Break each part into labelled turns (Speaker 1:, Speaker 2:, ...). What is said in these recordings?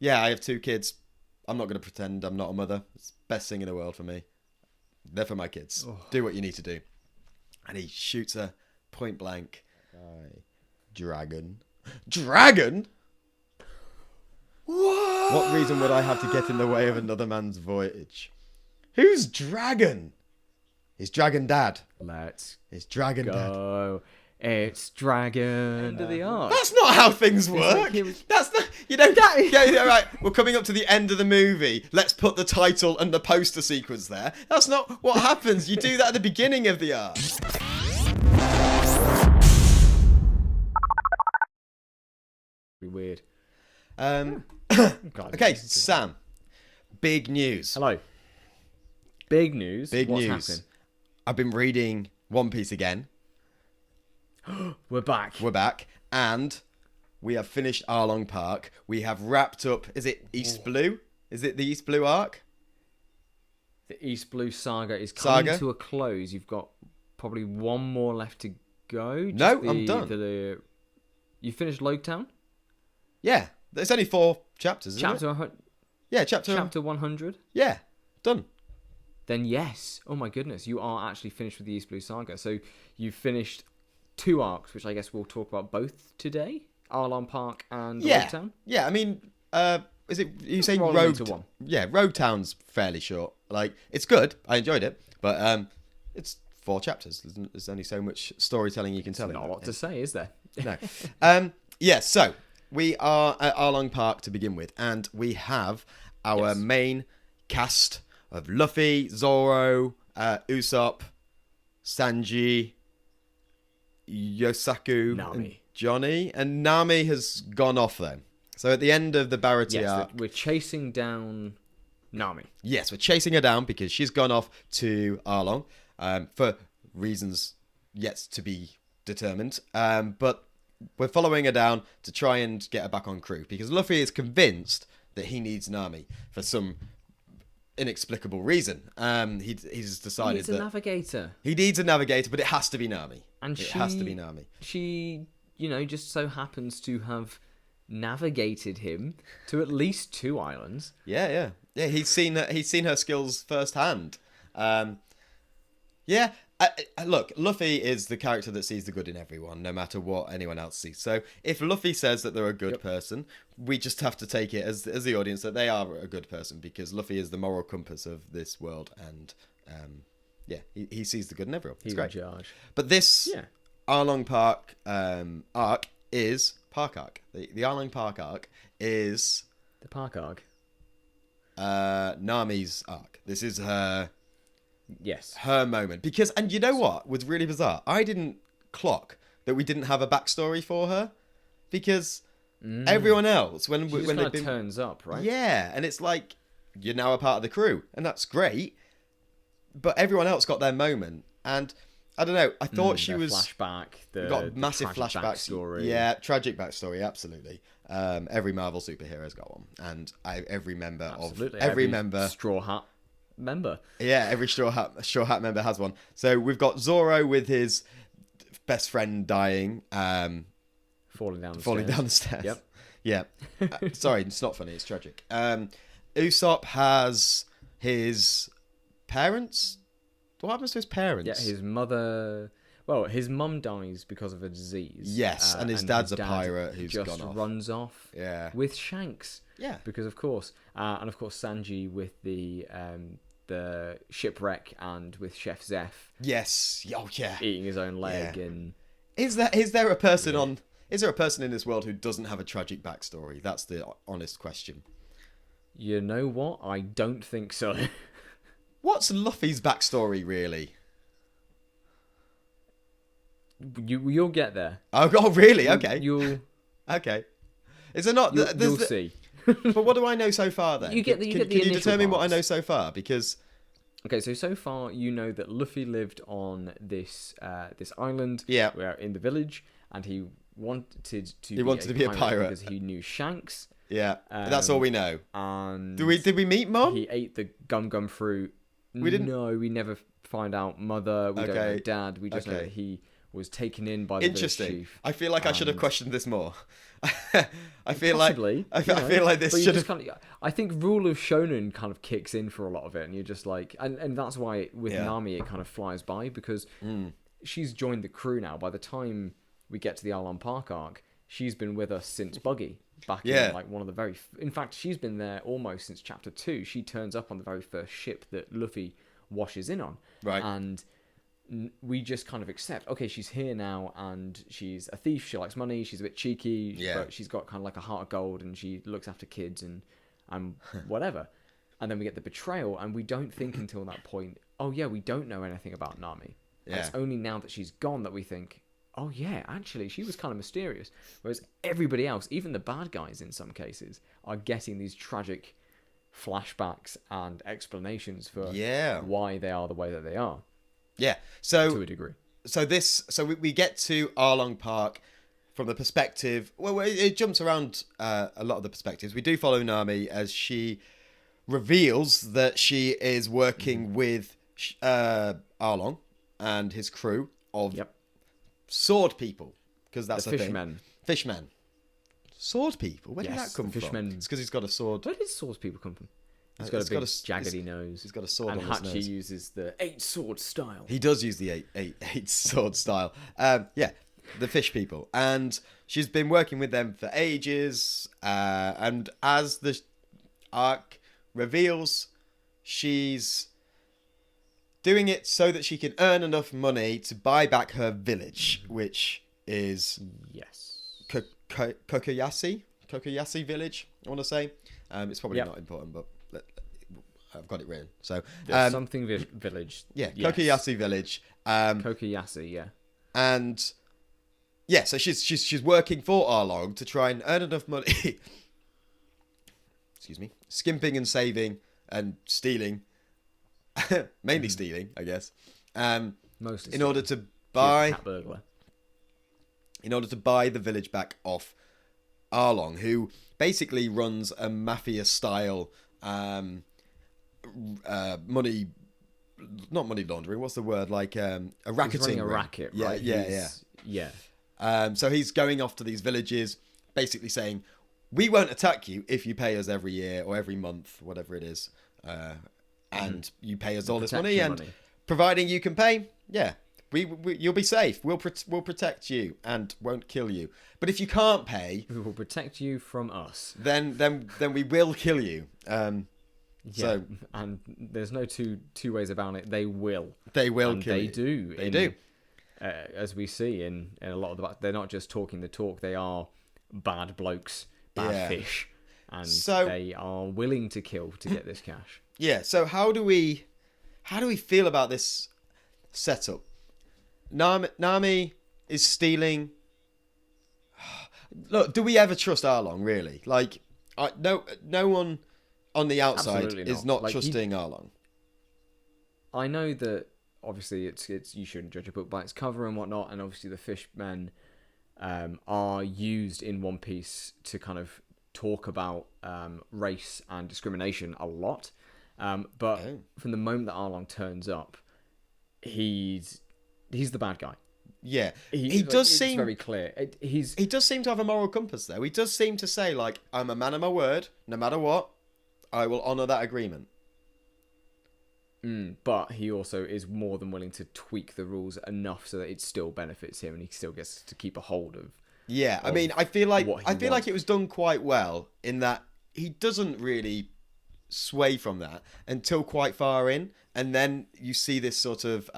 Speaker 1: Yeah, I have 2 kids. I'm not going to pretend I'm not a mother. It's the best thing in the world for me. They're for my kids.
Speaker 2: Oh.
Speaker 1: Do what you need to do. And he shoots her point blank. Dragon. Dragon? What reason would I have to get in the way of another man's voyage? Who's Dragon? He's Dragon Dad.
Speaker 2: Let's
Speaker 1: It's Dragon Dad.
Speaker 2: go. It's Dragon. End of the arc.
Speaker 1: That's not how things work.
Speaker 2: like he was-
Speaker 1: That's not. You know. Yeah, right. We're coming up to the end of the movie. Let's put the title and the poster sequence there. That's not what happens. You do that at the beginning of the arc.
Speaker 2: Weird.
Speaker 1: God,
Speaker 2: God,
Speaker 1: okay, Sam. Big news.
Speaker 2: Hello. Big news.
Speaker 1: Big
Speaker 2: What's
Speaker 1: news.
Speaker 2: happening?
Speaker 1: I've been reading One Piece again.
Speaker 2: We're back.
Speaker 1: We're back, and we have finished Arlong Park. We have wrapped up. Is it East Blue? Is it the East Blue arc?
Speaker 2: The East Blue Saga is coming
Speaker 1: Saga?
Speaker 2: to a close. You've got probably one more left to go.
Speaker 1: No, I'm done.
Speaker 2: You finished Loguetown?
Speaker 1: Yeah, there's only 4 chapters. Isn't
Speaker 2: Chapter
Speaker 1: it?
Speaker 2: 100?
Speaker 1: Yeah, chapter
Speaker 2: 100?
Speaker 1: Yeah, done.
Speaker 2: Then yes. Oh my goodness, you are actually finished with the East Blue Saga. So you've finished 2 arcs, which I guess we'll talk about both today. Arlong Park and Loguetown.
Speaker 1: Yeah. I mean, is it? You say
Speaker 2: roll
Speaker 1: Road?
Speaker 2: into one.
Speaker 1: Yeah, Road Town's fairly short. Like, it's good. I enjoyed it, but it's 4 chapters. There's only so much storytelling you can tell.
Speaker 2: Not a lot to say, is there?
Speaker 1: No. Yeah. So we are at Arlong Park to begin with, and we have our main cast of Luffy, Zoro, Usopp, Sanji, Yosaku,
Speaker 2: Nami.
Speaker 1: and Johnny, and Nami has gone off then. So at the end of the Barati arc,
Speaker 2: We're chasing down Nami.
Speaker 1: yes, we're chasing her down because she's gone off to Arlong for reasons yet to be determined. But we're following her down to try and get her back on crew because Luffy is convinced that he needs Nami for some inexplicable reason. He's decided
Speaker 2: He needs a navigator.
Speaker 1: he needs a navigator, but it has to be Nami.
Speaker 2: And
Speaker 1: it has to be Nami.
Speaker 2: She, just so happens to have navigated him to at least 2 islands.
Speaker 1: Yeah. He's seen her skills firsthand. Yeah. Look, Luffy is the character that sees the good in everyone, no matter what anyone else sees. So if Luffy says that they're a good person, we just have to take it as the audience that they are a good person because Luffy is the moral compass of this world, and he sees the good in everyone.
Speaker 2: He's
Speaker 1: great.
Speaker 2: in charge.
Speaker 1: But this Arlong Park arc is Park arc. The Arlong Park arc is
Speaker 2: The Park arc.
Speaker 1: Nami's arc. This is her moment because, and you know what was really bizarre? I didn't clock that we didn't have a backstory for her because everyone else when
Speaker 2: She just
Speaker 1: when
Speaker 2: kind
Speaker 1: they've
Speaker 2: of
Speaker 1: been
Speaker 2: turns up, right?
Speaker 1: yeah, and it's like you're now a part of the crew, and that's great. But everyone else got their moment, and I don't know. I thought she was
Speaker 2: flashback.
Speaker 1: got a massive
Speaker 2: tragic
Speaker 1: flashback
Speaker 2: backstory.
Speaker 1: Yeah, tragic backstory, absolutely. Every Marvel superhero's got one, and every member
Speaker 2: Absolutely.
Speaker 1: of every member
Speaker 2: Straw Hat member.
Speaker 1: Yeah, every Straw Hat member has one. So we've got Zoro with his best friend dying,
Speaker 2: Falling down
Speaker 1: the stairs.
Speaker 2: Yep.
Speaker 1: Yeah. Sorry, it's not funny. It's tragic. Usopp has his parents. What happens to his parents?
Speaker 2: Yeah, his mother. Well, his mum dies because of a disease.
Speaker 1: Yes, and his dad's a pirate who's
Speaker 2: just
Speaker 1: gone off.
Speaker 2: runs off.
Speaker 1: Yeah.
Speaker 2: With Shanks.
Speaker 1: Yeah.
Speaker 2: Because of course, and of course Sanji with the shipwreck and with Chef Zeph.
Speaker 1: Yes. Oh yeah.
Speaker 2: Eating his own leg and.
Speaker 1: Is there a person on? Is there a person in this world who doesn't have a tragic backstory? That's the honest question.
Speaker 2: You know what? I don't think so.
Speaker 1: What's Luffy's backstory really?
Speaker 2: You'll get there.
Speaker 1: Oh really? Okay.
Speaker 2: You'll
Speaker 1: Okay. Is there not?
Speaker 2: you'll see.
Speaker 1: But what do I know so far then?
Speaker 2: You get the
Speaker 1: Can you
Speaker 2: initial
Speaker 1: determine what I
Speaker 2: parts.
Speaker 1: know so far? Because
Speaker 2: Okay, so far you know that Luffy lived on this island.
Speaker 1: Yeah.
Speaker 2: Where in the village, and he wanted to.
Speaker 1: be a pirate
Speaker 2: because he knew Shanks.
Speaker 1: yeah, that's all we know.
Speaker 2: And
Speaker 1: Did we meet Mum?
Speaker 2: he ate the gum fruit.
Speaker 1: We didn't-
Speaker 2: No, we never find out mother. We don't know
Speaker 1: Okay.
Speaker 2: dad. We just know
Speaker 1: Okay.
Speaker 2: that he was taken in by the village chief.
Speaker 1: I feel like I should have questioned this more. I feel
Speaker 2: Possibly,
Speaker 1: like feel like this should have.
Speaker 2: I think rule of shonen kind of kicks in for a lot of it, and you're just like, and that's why with Nami it kind of flies by because she's joined the crew now. By the time we get to the Arlong Park arc, she's been with us since Buggy. Back in like one of the very... In fact, she's been there almost since chapter 2. She turns up on the very first ship that Luffy washes in on.
Speaker 1: Right.
Speaker 2: And we just kind of accept, okay, she's here now and she's a thief. She likes money. She's a bit cheeky. But she's got kind of like a heart of gold and she looks after kids and whatever. And then we get the betrayal and we don't think until that point, oh yeah, we don't know anything about Nami. Yeah. And it's only now that she's gone that we think... Oh yeah, actually, she was kind of mysterious. Whereas everybody else, even the bad guys in some cases, are getting these tragic flashbacks and explanations for why they are the way that they are.
Speaker 1: Yeah, so
Speaker 2: to a degree.
Speaker 1: So we get to Arlong Park from the perspective. Well, it jumps around a lot of the perspectives. We do follow Nami as she reveals that she is working with Arlong and his crew of. Sword people, because that's the
Speaker 2: fishmen.
Speaker 1: Fishmen. Sword people? Where did that come
Speaker 2: fishmen.
Speaker 1: from? It's because he's got a sword.
Speaker 2: Where did sword people come from? He's got a big jaggedy nose.
Speaker 1: He's got a sword
Speaker 2: and
Speaker 1: on his nose.
Speaker 2: And Hachi uses the 8-sword style.
Speaker 1: He does use the eight sword style. The fish people. And she's been working with them for ages. And as the arc reveals, she's doing it so that she can earn enough money to buy back her village, which is Kokoyashi village, I want to say. It's probably not important, but I've got it written. So
Speaker 2: something village.
Speaker 1: Yeah, yes. Kokoyashi village.
Speaker 2: Kokoyashi, yeah.
Speaker 1: And so she's working for Arlong to try and earn enough money. Excuse me. Skimping and saving and stealing. Mainly stealing, I guess.
Speaker 2: Mostly
Speaker 1: in order to buy
Speaker 2: cat burglar.
Speaker 1: In order to buy the village back off Arlong, who basically runs a mafia style money, not money laundering. What's the word? Like a racketing. He's running
Speaker 2: a racket, right?
Speaker 1: Yeah. So he's going off to these villages, basically saying, "We won't attack you if you pay us every year or every month, whatever it is." And you pay us all this money, and providing you can pay, you'll be safe. We'll protect you and won't kill you. But if you can't pay,
Speaker 2: we will protect you from us.
Speaker 1: Then we will kill you.
Speaker 2: So and there's no two ways about it. They will.
Speaker 1: They will kill
Speaker 2: you.
Speaker 1: They do.
Speaker 2: As we see in a lot of they're not just talking the talk. They are bad blokes, bad fish, and they are willing to kill to get this cash.
Speaker 1: Yeah, so how do we feel about this setup? Nami is stealing. Look, do we ever trust Arlong, really? Like, no one on the outside is not like trusting Arlong.
Speaker 2: I know that obviously it's you shouldn't judge a book by its cover and whatnot, and obviously the fishmen are used in One Piece to kind of talk about race and discrimination a lot. But from the moment that Arlong turns up, he's the bad guy.
Speaker 1: Yeah, he does seem
Speaker 2: very clear. He
Speaker 1: does seem to have a moral compass, though. He does seem to say, like, I'm a man of my word. No matter what, I will honour that agreement.
Speaker 2: But he also is more than willing to tweak the rules enough so that it still benefits him, and he still gets to keep a hold of.
Speaker 1: Yeah, I mean, I feel like it was done quite well in that he doesn't really sway from that until quite far in, and then you see this sort of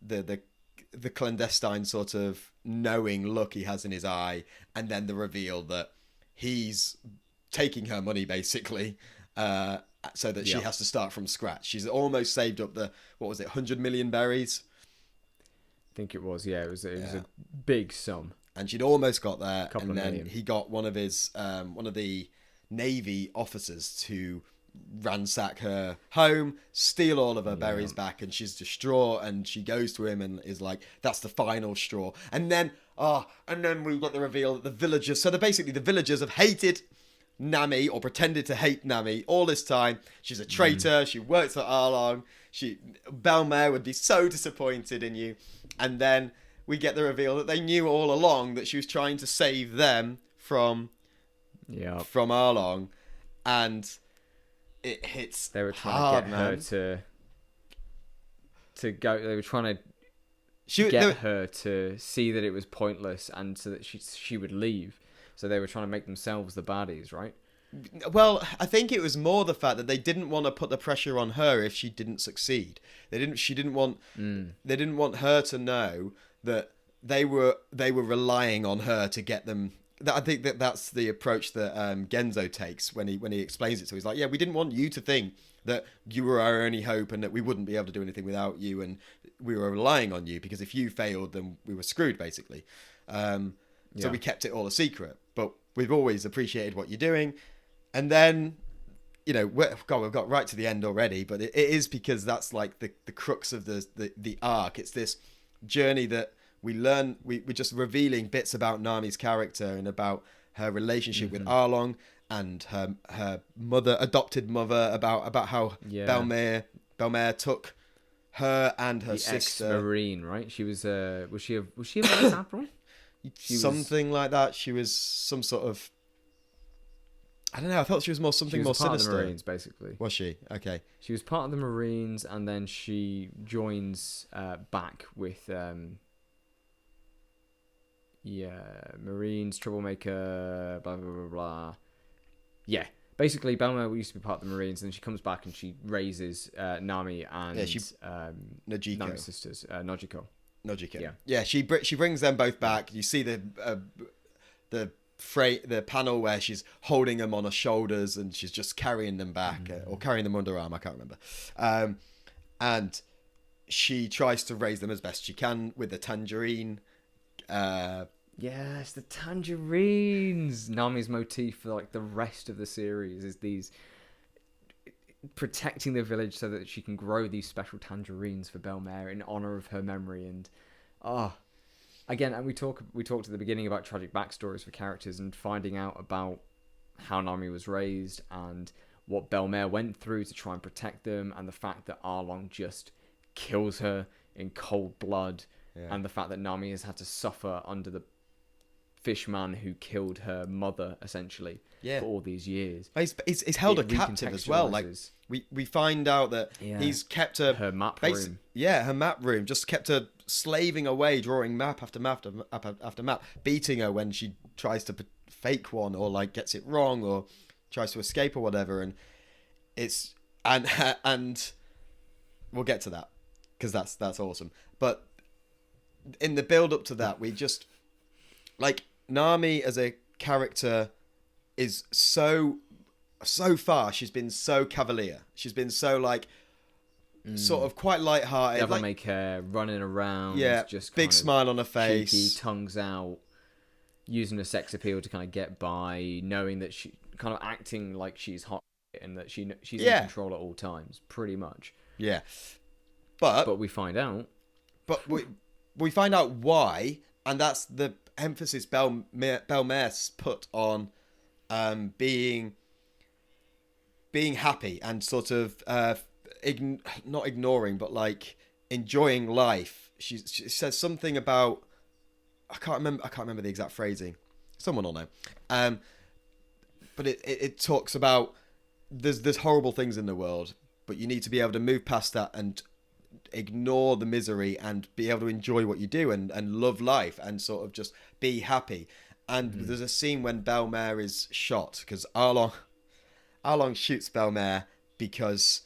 Speaker 1: the clandestine sort of knowing look he has in his eye, and then the reveal that he's taking her money basically, so that she has to start from scratch. She's almost saved up the 100 million berries.
Speaker 2: I think it was. Yeah, it was a big sum,
Speaker 1: and she'd almost got there, and then he got one of the Navy officers to ransack her home, steal all of her berries back, and she's distraught, and she goes to him and is like, that's the final straw. And then we got the reveal that the villagers have hated Nami, or pretended to hate Nami all this time. She's a traitor. She works for Arlong. Belmare would be so disappointed in you. And then we get the reveal that they knew all along that she was trying to save them from Arlong, and it hits.
Speaker 2: They were trying
Speaker 1: hard,
Speaker 2: to get
Speaker 1: man.
Speaker 2: her to go. They were trying to her to see that it was pointless and so that she would leave. So they were trying to make themselves the baddies, right?
Speaker 1: Well, I think it was more the fact that they didn't want to put the pressure on her if she didn't succeed. They didn't want her to know that they were relying on her to get them. I think that's the approach that Genzo takes when he explains it. So he's like, yeah, we didn't want you to think that you were our only hope and that we wouldn't be able to do anything without you, and we were relying on you, because if you failed, then we were screwed, basically. So we kept it all a secret, but we've always appreciated what you're doing. And then, you know, we've got right to the end already, but it is because that's like the crux of the arc. It's this journey that we learn. We're just revealing bits about Nami's character and about her relationship with Arlong and her adopted mother, about how Belmere took her and her sister.
Speaker 2: Ex-Marine, right? She was she a vice admiral?
Speaker 1: Something like that. She was some sort of, I don't know. I thought she was more something more sinister.
Speaker 2: Part of the Marines, basically.
Speaker 1: Was she? Okay.
Speaker 2: She was part of the Marines, and then she joins back with Marines, troublemaker, blah blah blah blah. Yeah, basically, Belmare used to be part of the Marines, and then she comes back and she raises Nami and
Speaker 1: Nojiko.
Speaker 2: Nami's sisters, Nojiko.
Speaker 1: Yeah. She brings them both back. You see the panel where she's holding them on her shoulders and she's just carrying them back, or carrying them under arm, I can't remember. And she tries to raise them as best she can with the tangerine.
Speaker 2: Yes, the tangerines. Nami's motif for like the rest of the series is these protecting the village so that she can grow these special tangerines for Belmare in honor of her memory. And again, and we talked at the beginning about tragic backstories for characters and finding out about how Nami was raised and what Belmare went through to try and protect them, and the fact that Arlong just kills her in cold blood, and the fact that Nami has had to suffer under the fishman who killed her mother, essentially, for all these years.
Speaker 1: He's held her captive as well. Like we find out that he's kept her
Speaker 2: map room.
Speaker 1: Yeah, her map room. Just kept her slaving away, drawing map after map after map, beating her when she tries to fake one or like gets it wrong or tries to escape or whatever. And it's and we'll get to that because that's awesome. But in the build up to that, we just like Nami as a character is so far she's been so cavalier. She's been so like sort of quite light-hearted.
Speaker 2: Devil may care, running around, just
Speaker 1: big smile on her face,
Speaker 2: cheeky, tongues out, using a sex appeal to kind of get by, knowing that she kind of acting like she's hot and that she's in control at all times, pretty much. Yeah, but we find out.
Speaker 1: But we find out why, and that's the emphasis Belmare's put on being happy and sort of not ignoring, but like enjoying life. She says something about I can't remember the exact phrasing. Someone will know. But it talks about there's horrible things in the world, but you need to be able to move past that and ignore the misery and be able to enjoy what you do and love life and sort of just be happy. And there's a scene when Belmare is shot because Arlong shoots Belmare because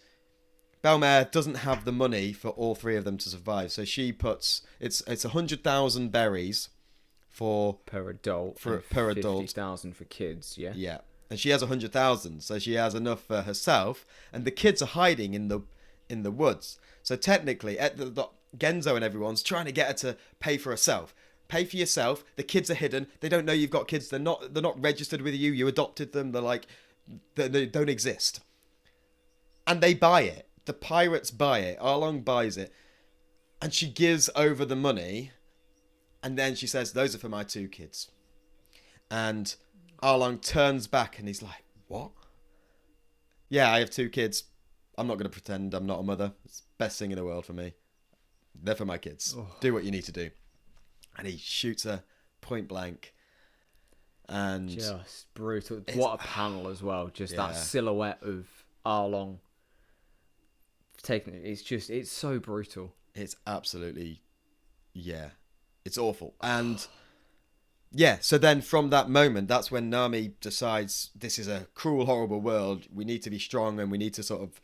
Speaker 1: Belmare doesn't have the money for all three of them to survive. So she puts it's 100,000 berries
Speaker 2: per adult,
Speaker 1: per adult,
Speaker 2: 50,000 for kids.
Speaker 1: Yeah, and she has 100,000, so she has enough for herself. And the kids are hiding in the woods. So technically, the Genzo and everyone's trying to get her to pay for herself. Pay for yourself. The kids are hidden. They don't know you've got kids. They're not registered with you. You adopted them. They're like they don't exist. And they buy it. The pirates buy it. Arlong buys it, and she gives over the money. And then she says, "Those are for my 2 kids." And Arlong turns back and he's like, "What? Yeah, I have 2 kids. I'm not going to pretend I'm not a mother. It's the best thing in the world for me. They're for my kids. Do what you need to do." and he shoots her point blank. And
Speaker 2: just brutal. What a panel as well. Just that
Speaker 1: Yeah.
Speaker 2: silhouette of Arlong taking it. It's so brutal.
Speaker 1: It's absolutely, yeah, it's awful. And yeah, so then from that moment, that's when Nami decides this is a cruel, horrible world. We need to be strong, and we need to sort of.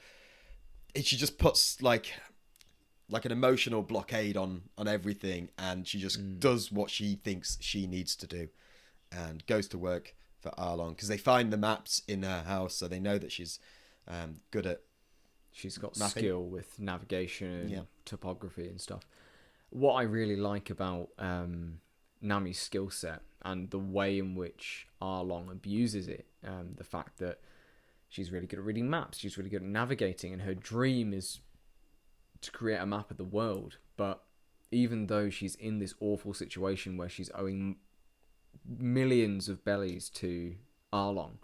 Speaker 1: She just puts like an emotional blockade on everything, and she just does what she thinks she needs to do, and goes to work for Arlong, because they find the maps in her house, so they know that she's good at.
Speaker 2: She's got
Speaker 1: mapping.
Speaker 2: skill with navigation and topography and stuff. What I really like about Nami's skill set and the way in which Arlong abuses it, the fact that she's really good at reading maps, she's really good at navigating, and her dream is to create a map of the world. But even though she's in this awful situation where she's owing millions of bellies to Arlong,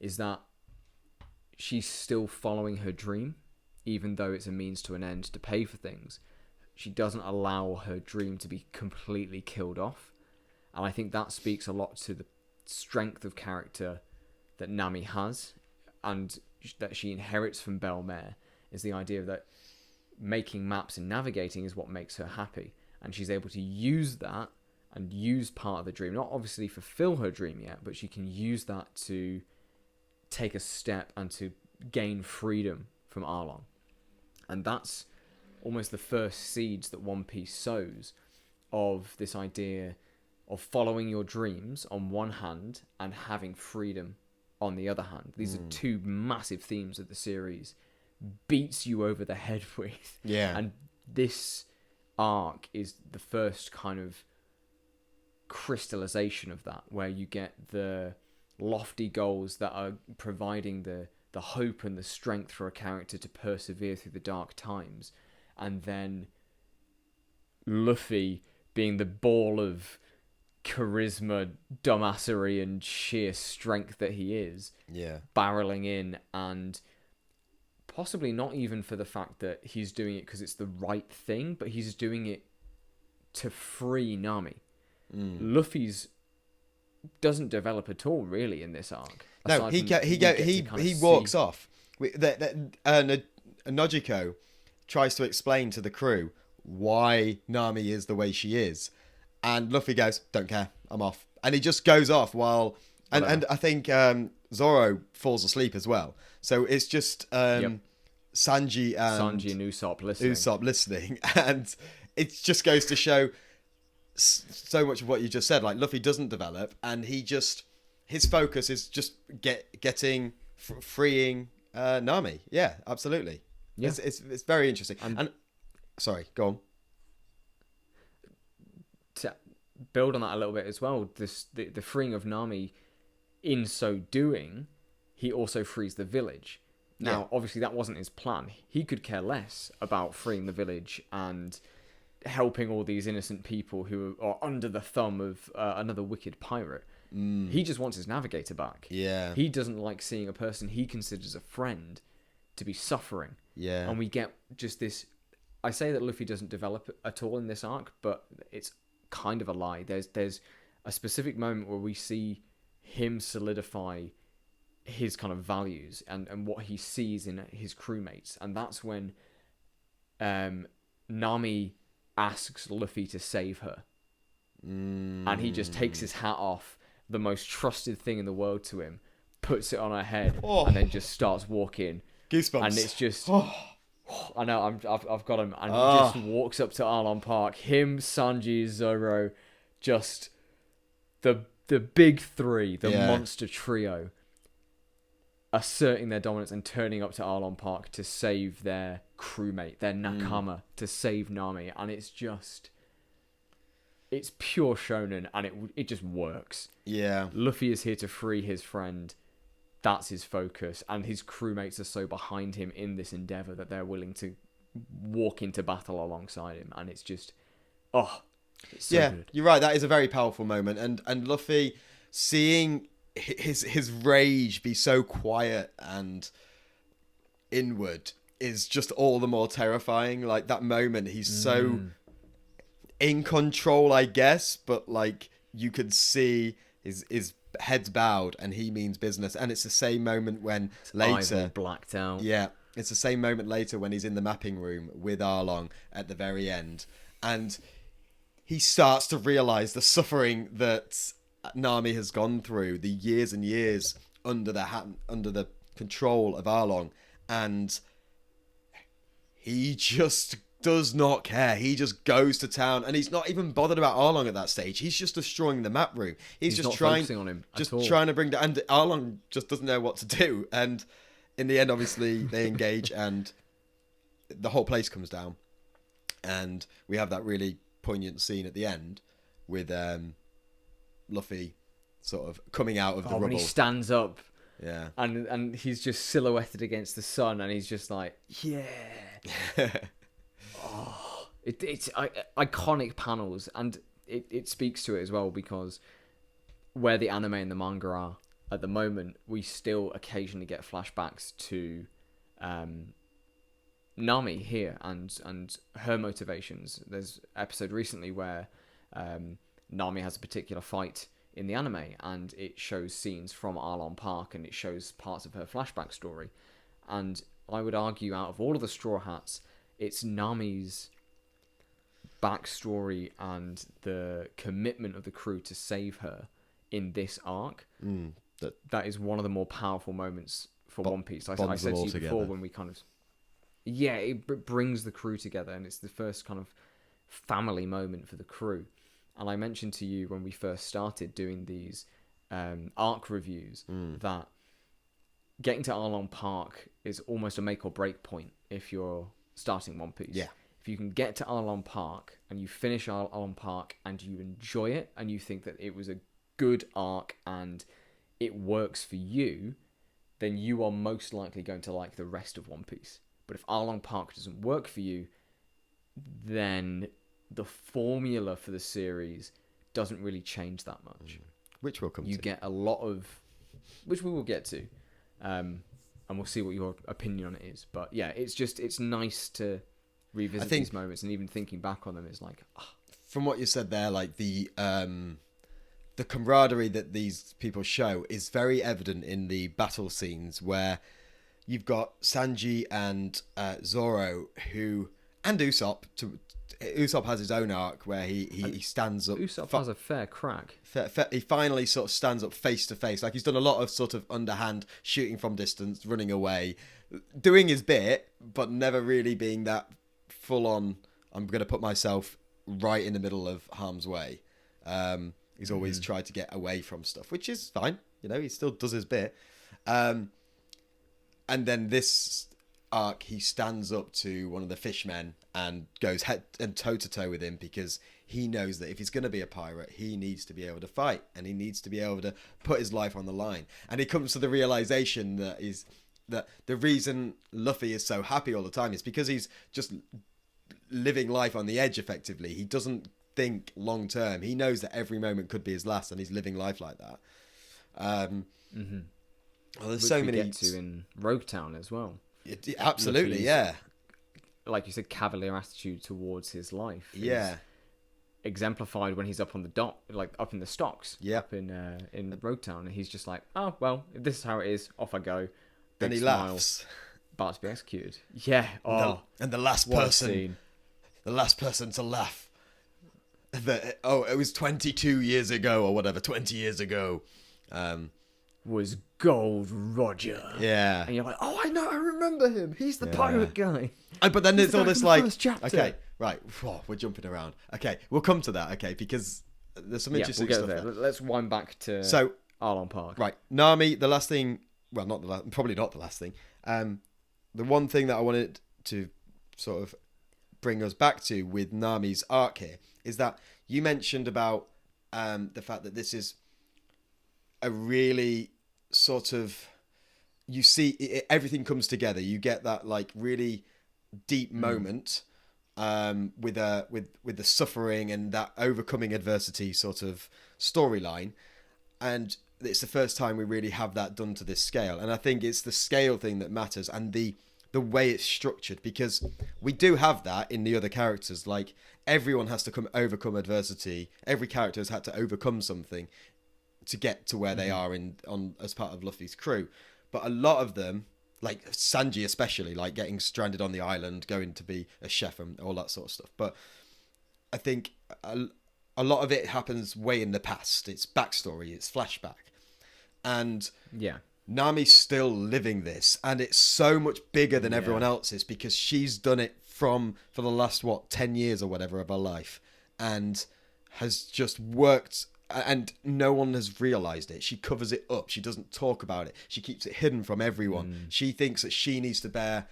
Speaker 2: is that she's still following her dream, even though it's a means to an end to pay for things. She doesn't allow her dream to be completely killed off. And I think that speaks a lot to the strength of character that Nami has, and that she inherits from Belle-Mère, is the idea that making maps and navigating is what makes her happy. And she's able to use that and use part of the dream. Not obviously fulfill her dream yet, but she can use that to take a step and to gain freedom from Arlong. And that's almost the first seeds that One Piece sows of this idea of following your dreams on one hand and having freedom on the other hand. These are two massive themes that the series beats you over the head with.
Speaker 1: Yeah.
Speaker 2: And this arc is the first kind of crystallization of that, where you get the lofty goals that are providing the hope and the strength for a character to persevere through the dark times, and then Luffy being the ball of charisma, dumbassery, and sheer strength that he is, barreling in, and possibly not even for the fact that he's doing it because it's the right thing, but he's doing it to free Nami. Luffy's doesn't develop at all, really, in this arc.
Speaker 1: No, he walks off. Nojiko tries to explain to the crew why Nami is the way she is, and Luffy goes, "Don't care, I'm off," and he just goes off while, and I think Zoro falls asleep as well. So it's just Sanji and Usopp listening, and it just goes to show so much of what you just said. Like, Luffy doesn't develop, and his focus is just freeing Nami. Yeah, absolutely. Yeah. It's very interesting. And sorry, go on.
Speaker 2: To build on that a little bit as well, the freeing of Nami, in so doing, he also frees the village. Now, obviously, that wasn't his plan. He could care less about freeing the village and helping all these innocent people who are under the thumb of another wicked pirate. He just wants his navigator back.
Speaker 1: Yeah.
Speaker 2: He doesn't like seeing a person he considers a friend to be suffering.
Speaker 1: Yeah.
Speaker 2: And we get just this. I say that Luffy doesn't develop at all in this arc, but it's kind of a lie. There's a specific moment where we see him solidify his kind of values and what he sees in his crewmates, and that's when Nami asks Luffy to save her, and he just takes his hat off, the most trusted thing in the world to him, puts it on her head, and then just starts walking.
Speaker 1: Goosebumps.
Speaker 2: And it's just, I know, I've got him, and he just walks up to Arlong Park. Him, Sanji, Zoro, just the big three, the monster trio, asserting their dominance and turning up to Arlong Park to save their crewmate, their Nakama, to save Nami. And it's pure shonen, and it just works.
Speaker 1: Yeah.
Speaker 2: Luffy is here to free his friend. That's his focus, and his crewmates are so behind him in this endeavor that they're willing to walk into battle alongside him. And it's just, it's so good.
Speaker 1: You're right. That is a very powerful moment, and Luffy seeing his rage be so quiet and inward is just all the more terrifying. Like, that moment, he's so in control, I guess, but like you could see his head's bowed and he means business. And it's the same moment when
Speaker 2: Eyes all
Speaker 1: later,
Speaker 2: blacked out.
Speaker 1: yeah, it's the same moment later when he's in the mapping room with Arlong at the very end, and he starts to realize the suffering that Nami has gone through, the years and years under the control of Arlong, and he just does not care. He just goes to town, and he's not even bothered about Arlong at that stage. He's just destroying the map room. He's just
Speaker 2: not
Speaker 1: trying,
Speaker 2: focusing on him
Speaker 1: just
Speaker 2: at all.
Speaker 1: trying to bring down. And Arlong just doesn't know what to do. And in the end, obviously, they engage, and the whole place comes down. And we have that really poignant scene at the end with Luffy sort of coming out of the rubble.
Speaker 2: When he stands up,
Speaker 1: yeah,
Speaker 2: and he's just silhouetted against the sun, and he's just like, yeah. It's iconic panels, and it speaks to it as well, because where the anime and the manga are at the moment, we still occasionally get flashbacks to Nami here and her motivations. There's an episode recently where Nami has a particular fight in the anime, and it shows scenes from Arlong Park, and it shows parts of her flashback story. And I would argue, out of all of the Straw Hats, it's Nami's backstory and the commitment of the crew to save her in this arc that is one of the more powerful moments for One Piece. I said to you before, when we kind of it brings the crew together, and it's the first kind of family moment for the crew. And I mentioned to you when we first started doing these arc reviews that getting to Arlong Park is almost a make or break point if you're starting One Piece.
Speaker 1: Yeah.
Speaker 2: If you can get to Arlong Park and you finish Arlong Park and you enjoy it and you think that it was a good arc and it works for you, then you are most likely going to like the rest of One Piece. But if Arlong Park doesn't work for you, then the formula for the series doesn't really change that much.
Speaker 1: Which we'll come to.
Speaker 2: You get a lot of... Which we will get to. And we'll see what your opinion on it is. But yeah, it's nice to revisit these moments, and even thinking back on them is like...
Speaker 1: From what you said there, like the camaraderie that these people show is very evident in the battle scenes where you've got Sanji and Zoro and Usopp. Usopp has his own arc where he stands up.
Speaker 2: Usopp has a fair crack.
Speaker 1: He finally sort of stands up face to face. Like, he's done a lot of sort of underhand shooting from distance, running away, doing his bit, but never really being that full on, I'm going to put myself right in the middle of harm's way. He's always tried to get away from stuff, which is fine. You know, he still does his bit. And then this arc, he stands up to one of the fishmen and goes head and toe to toe with him, because he knows that if he's going to be a pirate, he needs to be able to fight, and he needs to be able to put his life on the line. And he comes to the realization that the reason Luffy is so happy all the time is because he's just living life on the edge effectively. He doesn't think long term. He knows that every moment could be his last, and he's living life like that. Well, there's
Speaker 2: Which
Speaker 1: so
Speaker 2: we
Speaker 1: many
Speaker 2: get to in Loguetown as well.
Speaker 1: Absolutely,
Speaker 2: Luffy's,
Speaker 1: yeah.
Speaker 2: Like you said, cavalier attitude towards his life.
Speaker 1: Yeah.
Speaker 2: Exemplified when he's up on the dock, like up in the stocks.
Speaker 1: Yeah.
Speaker 2: Up in Loguetown, and he's just like, oh well, if this is how it is, off I go. Big
Speaker 1: And he
Speaker 2: smile,
Speaker 1: laughs.
Speaker 2: about to be executed. Yeah. Oh,
Speaker 1: And the last
Speaker 2: what a
Speaker 1: person,
Speaker 2: scene.
Speaker 1: the last person to laugh. It was 22 years ago or whatever, 20 years ago.
Speaker 2: Was Gold Roger.
Speaker 1: Yeah.
Speaker 2: And you're like, oh, I remember him. He's the pirate guy.
Speaker 1: But then there's all this like,
Speaker 2: first chapter.
Speaker 1: okay, right, we're jumping around. Okay, we'll come to that. Okay, because there's some interesting
Speaker 2: we'll
Speaker 1: stuff
Speaker 2: get there. Let's wind back to Arlong Park.
Speaker 1: Right, Nami. The last thing, well, not the last, probably not the last thing. The one thing that I wanted to sort of bring us back to with Nami's arc here is that you mentioned about the fact that this is a really sort of, you see everything comes together. You get that like really deep moment with the suffering and that overcoming adversity sort of storyline, and it's the first time we really have that done to this scale. And I think it's the scale thing that matters, and the the way it's structured, because we do have that in the other characters. Like, everyone has to overcome adversity. Every character has had to overcome something to get to where they are as part of Luffy's crew. But a lot of them, like Sanji especially, like getting stranded on the island, going to be a chef and all that sort of stuff. But I think a lot of it happens way in the past. It's backstory, it's flashback. And Nami's still living this, and it's so much bigger than everyone else's, because she's done it for the last 10 years or whatever of her life, and has just worked, and no one has realized it. She covers it up. She doesn't talk about it. She keeps it hidden from everyone. She thinks that she needs to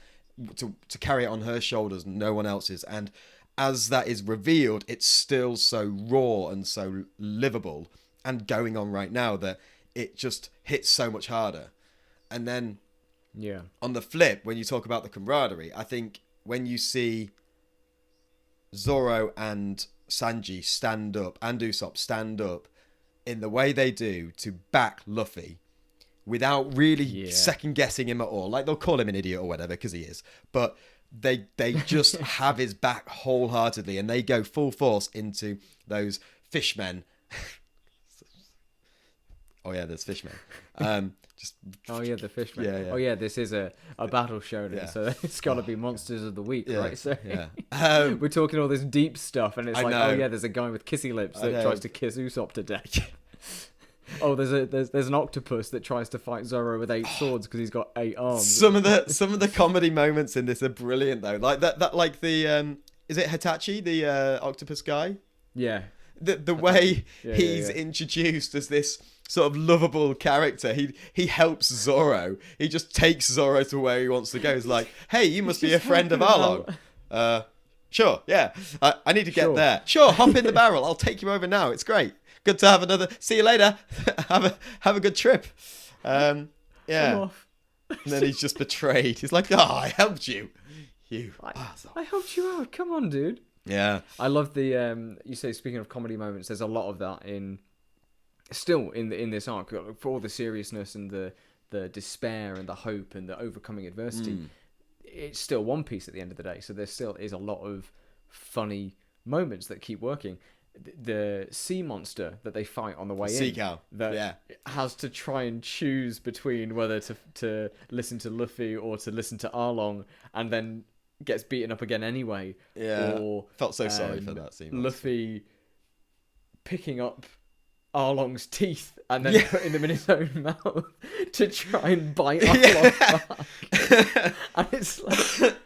Speaker 1: carry it on her shoulders, and no one else's. And as that is revealed, it's still so raw and so livable and going on right now that it just hits so much harder. And then on the flip, when you talk about the camaraderie, I think when you see Zoro and Sanji stand up, and Usopp stand up in the way they do to back Luffy without really second guessing him at all. Like, they'll call him an idiot or whatever, because he is, but they just have his back wholeheartedly, and they go full force into those fishmen. Oh yeah, there's fishmen.
Speaker 2: The fishmen.
Speaker 1: Yeah.
Speaker 2: Oh yeah, this is a battle shonen, so it's got to be monsters of the week, right? So we're talking all this deep stuff, and it's there's a guy with kissy lips that tries to kiss Usopp to death. Oh, there's an octopus that tries to fight Zoro with 8 swords because he's got 8 arms.
Speaker 1: Some of the comedy moments in this are brilliant though. Like that like the is it Hitachi, the octopus guy?
Speaker 2: Yeah.
Speaker 1: The way he's introduced as this sort of lovable character. He helps Zoro. He just takes Zoro to where he wants to go. He's like, hey, you must be a friend of Arlong. Sure, yeah. I need to get there. Sure, hop in the barrel. I'll take you over now. It's great. Good to have another. See you later. have a good trip. I'm off. And then he's just betrayed. He's like, I helped you.
Speaker 2: I helped you out. Come on, dude.
Speaker 1: Yeah.
Speaker 2: I love the you say, speaking of comedy moments, there's a lot of that in this arc, for all the seriousness and the despair and the hope and the overcoming adversity. It's still One Piece at the end of the day, so there still is a lot of funny moments that keep working. The sea monster that they fight on the way
Speaker 1: sea cow
Speaker 2: that has to try and choose between whether to listen to Luffy or to listen to Arlong, and then gets beaten up again anyway. Or
Speaker 1: felt so sorry for that sea monster.
Speaker 2: Luffy picking up Arlong's teeth and then putting them in his own mouth to try and bite Arlong back. And it's like,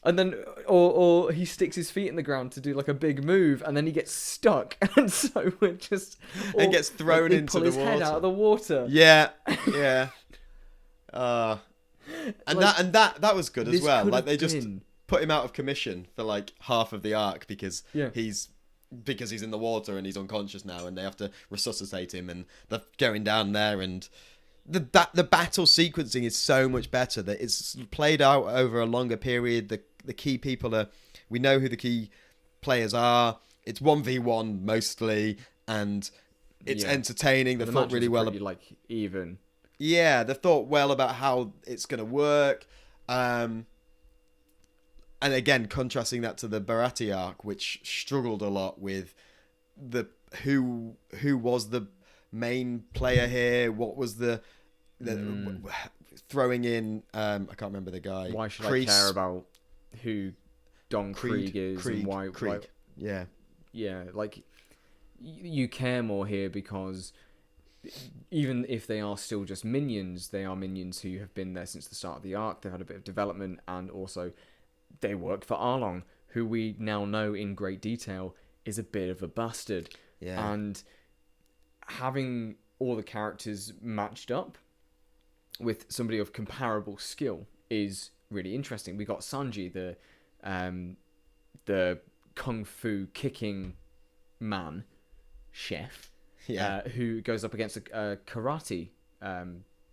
Speaker 2: and then or he sticks his feet in the ground to do like a big move, and then he gets stuck, and so we're just
Speaker 1: and gets thrown into the water.
Speaker 2: Pull his head out of the water.
Speaker 1: Yeah. And that was good as well. Like, they just put him out of commission for like half of the arc because he's in the water and he's unconscious now, and they have to resuscitate him, and they're going down there, and the battle sequencing is so much better that it's played out over a longer period. The key people we know who the key players are. It's 1v1 mostly, and it's entertaining. They've thought really well.
Speaker 2: Even.
Speaker 1: Yeah, they've thought well about how it's going to work. And again, contrasting that to the Bharati arc, which struggled a lot with who was the main player here. What was the throwing in? I can't remember the guy.
Speaker 2: Why should I care about who Don Krieg is and why? Yeah. Like, you care more here because even if they are still just minions, they are minions who have been there since the start of the arc. They've had a bit of development, and also they worked for Arlong, who we now know in great detail is a bit of a bastard.
Speaker 1: Yeah.
Speaker 2: And having all the characters matched up with somebody of comparable skill is really interesting. We got Sanji, the kung fu kicking man chef, who goes up against a karate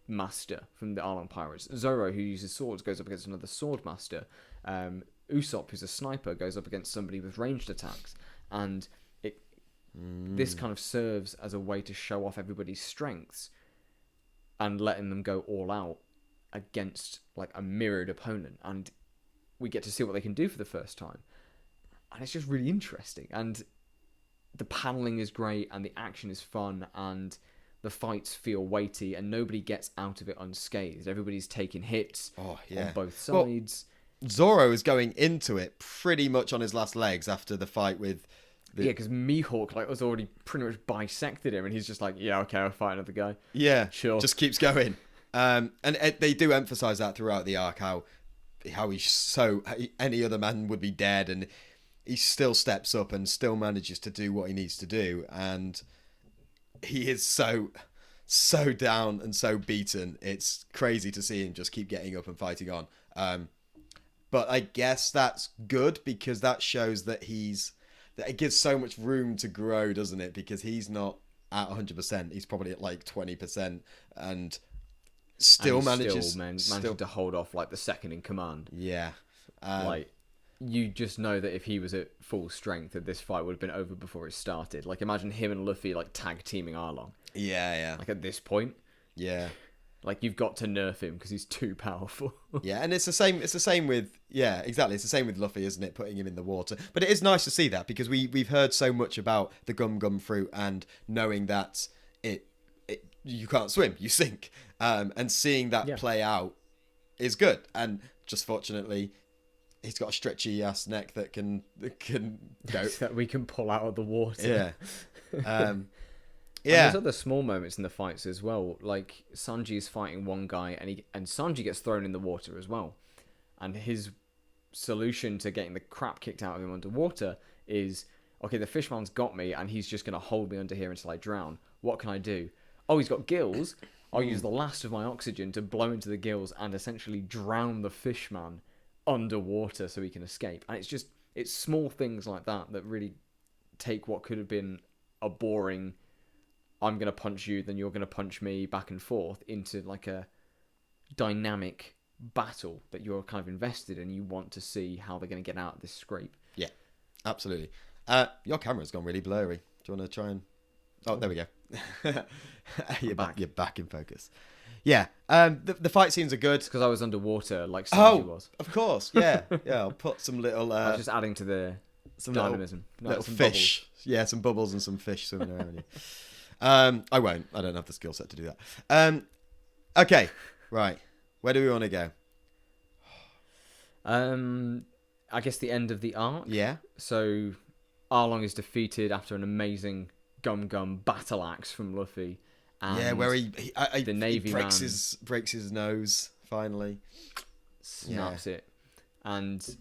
Speaker 2: master from the Arlong Pirates. Zoro, who uses swords, goes up against another sword master. Usopp, who's a sniper, goes up against somebody with ranged attacks, and this kind of serves as a way to show off everybody's strengths and letting them go all out against like a mirrored opponent, and we get to see what they can do for the first time, and it's just really interesting. And the paneling is great, and the action is fun, and the fights feel weighty, and nobody gets out of it unscathed. Everybody's taking hits on both sides.
Speaker 1: Well, Zoro is going into it pretty much on his last legs after the fight with...
Speaker 2: Yeah, because Mihawk was already pretty much bisected him, and he's just like, yeah, okay, I'll fight another guy.
Speaker 1: Yeah,
Speaker 2: sure.
Speaker 1: Just keeps going. And they do emphasise that throughout the arc, how any other man would be dead, and he still steps up and still manages to do what he needs to do, and he is so down and so beaten. It's crazy to see him just keep getting up and fighting on. But I guess that's good, because that shows that it gives so much room to grow, doesn't it? Because he's not at 100%. He's probably at like 20%, and manages
Speaker 2: to hold off like the second in command.
Speaker 1: Yeah.
Speaker 2: You just know that if he was at full strength, that this fight would have been over before it started. Like, imagine him and Luffy like tag teaming Arlong.
Speaker 1: Yeah.
Speaker 2: Like at this point.
Speaker 1: Yeah.
Speaker 2: Like, you've got to nerf him because he's too powerful.
Speaker 1: Yeah, and it's the same with exactly. It's the same with Luffy, isn't it? Putting him in the water. But it is nice to see that, because we've heard so much about the gum fruit, and knowing that you can't swim, you sink. And seeing that play out is good. And just fortunately, he's got a stretchy ass neck that can go
Speaker 2: that we can pull out of the water.
Speaker 1: Yeah.
Speaker 2: Yeah. And there's other small moments in the fights as well. Like, Sanji's fighting one guy, and Sanji gets thrown in the water as well. And his solution to getting the crap kicked out of him underwater is, okay, the fishman's got me, and he's just going to hold me under here until I drown. What can I do? Oh, he's got gills. I'll use the last of my oxygen to blow into the gills and essentially drown the fishman underwater so he can escape. And it's small things like that really take what could have been a boring, I'm going to punch you, then you're going to punch me, back and forth, into like a dynamic battle that you're kind of invested in. You want to see how they're going to get out of this scrape. Yeah,
Speaker 1: absolutely. Your camera's gone really blurry. Do you want to try and... Oh, there we go. You're back in focus. Yeah, the fight scenes are good.
Speaker 2: It's because I was underwater like Sanji was.
Speaker 1: Of course, yeah. I'll put some little...
Speaker 2: I was just adding to the dynamism.
Speaker 1: Little
Speaker 2: some
Speaker 1: fish.
Speaker 2: Bubbles.
Speaker 1: Yeah, some bubbles and some fish swimming around you. I won't. I don't have the skill set to do that. Okay, right. Where do we want to go?
Speaker 2: I guess the end of the arc.
Speaker 1: Yeah.
Speaker 2: So Arlong is defeated after an amazing gum battle axe from Luffy. And
Speaker 1: where the
Speaker 2: Navy
Speaker 1: he breaks his nose finally.
Speaker 2: Snaps it, and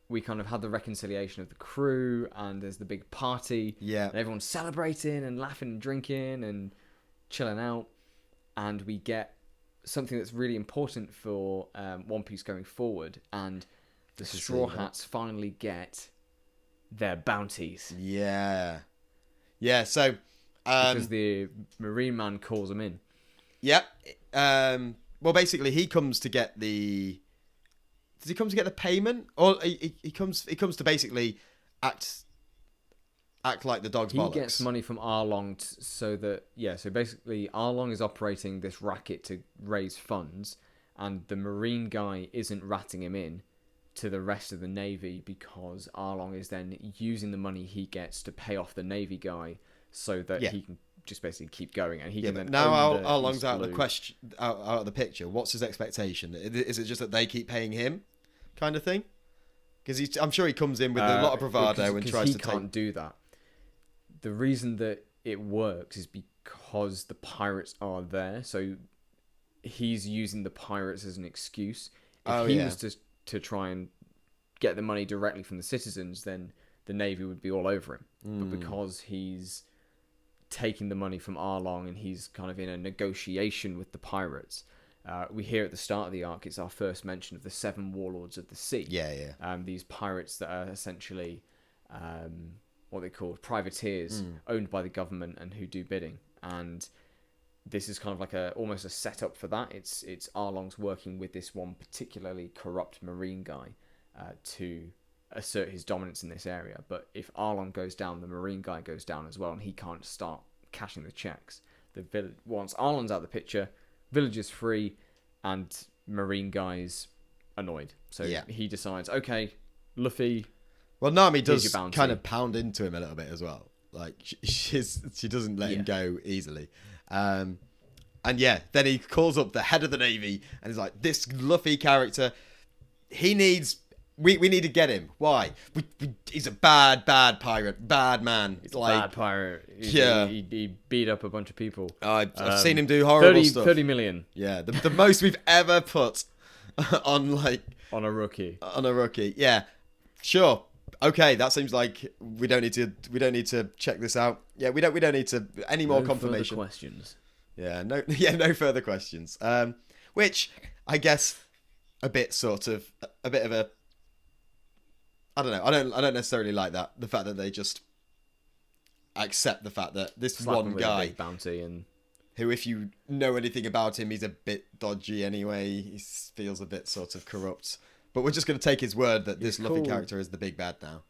Speaker 2: we kind of had the reconciliation of the crew, and there's the big party.
Speaker 1: Yeah.
Speaker 2: And everyone's celebrating and laughing and drinking and chilling out. And we get something that's really important for One Piece going forward. And the Straw Hats finally get their bounties.
Speaker 1: Yeah. Yeah, so...
Speaker 2: because the Marine Man calls them in.
Speaker 1: Yep. Well, basically, he comes to get the... Does he come to get the payment, or he comes to basically act like the dog's bollocks?
Speaker 2: He gets money from Arlong, so basically Arlong is operating this racket to raise funds, and the Marine guy isn't ratting him in to the rest of the Navy, because Arlong is then using the money he gets to pay off the Navy guy, so that he can just basically keep going, and he can then...
Speaker 1: Now Arlong's out of the picture. What's his expectation? Is it just that they keep paying him, kind of thing? Because I'm sure he comes in with a lot of bravado and tries to take...
Speaker 2: He can't do that. The reason that it works is because the pirates are there, so he's using the pirates as an excuse. If he was to try and get the money directly from the citizens, then the Navy would be all over him. But because he's taking the money from Arlong and he's kind of in a negotiation with the pirates, we hear at the start of the arc, it's our first mention of the 7 warlords of the sea. These pirates that are essentially what they call privateers, owned by the government and who do bidding. And this is kind of like almost a setup for that. It's Arlong's working with this one particularly corrupt Marine guy to assert his dominance in this area. But if Arlong goes down, the Marine guy goes down as well, and he can't start cashing the checks. Once Arlong's out of the picture, village is free, and Marine guy's annoyed. So
Speaker 1: Yeah.
Speaker 2: he decides, okay, Luffy.
Speaker 1: Well, Nami
Speaker 2: Here's
Speaker 1: does
Speaker 2: your bounty.
Speaker 1: kind of pound into him a little bit as well. Like she doesn't let him go easily. And yeah, then he calls up the head of the Navy and he's like, this Luffy character, he needs. We need to get him. Why? He's a bad pirate, bad man.
Speaker 2: He's like, a bad pirate. He beat up a bunch of people.
Speaker 1: I've seen him do horrible stuff.
Speaker 2: 30 million.
Speaker 1: Yeah, the most we've ever put on
Speaker 2: a rookie.
Speaker 1: On a rookie. Yeah, sure. Okay, that seems like we don't need to check this out. Yeah, we don't need to any more confirmation.
Speaker 2: No further questions.
Speaker 1: Yeah, no further questions. Which I guess a bit of a. I don't know. I don't necessarily like that. The fact that they just accept the fact that this one guy,
Speaker 2: bounty, and
Speaker 1: who, if you know anything about him, he's a bit dodgy anyway. He feels a bit sort of corrupt. But we're just going to take his word that this Luffy character is the big bad now.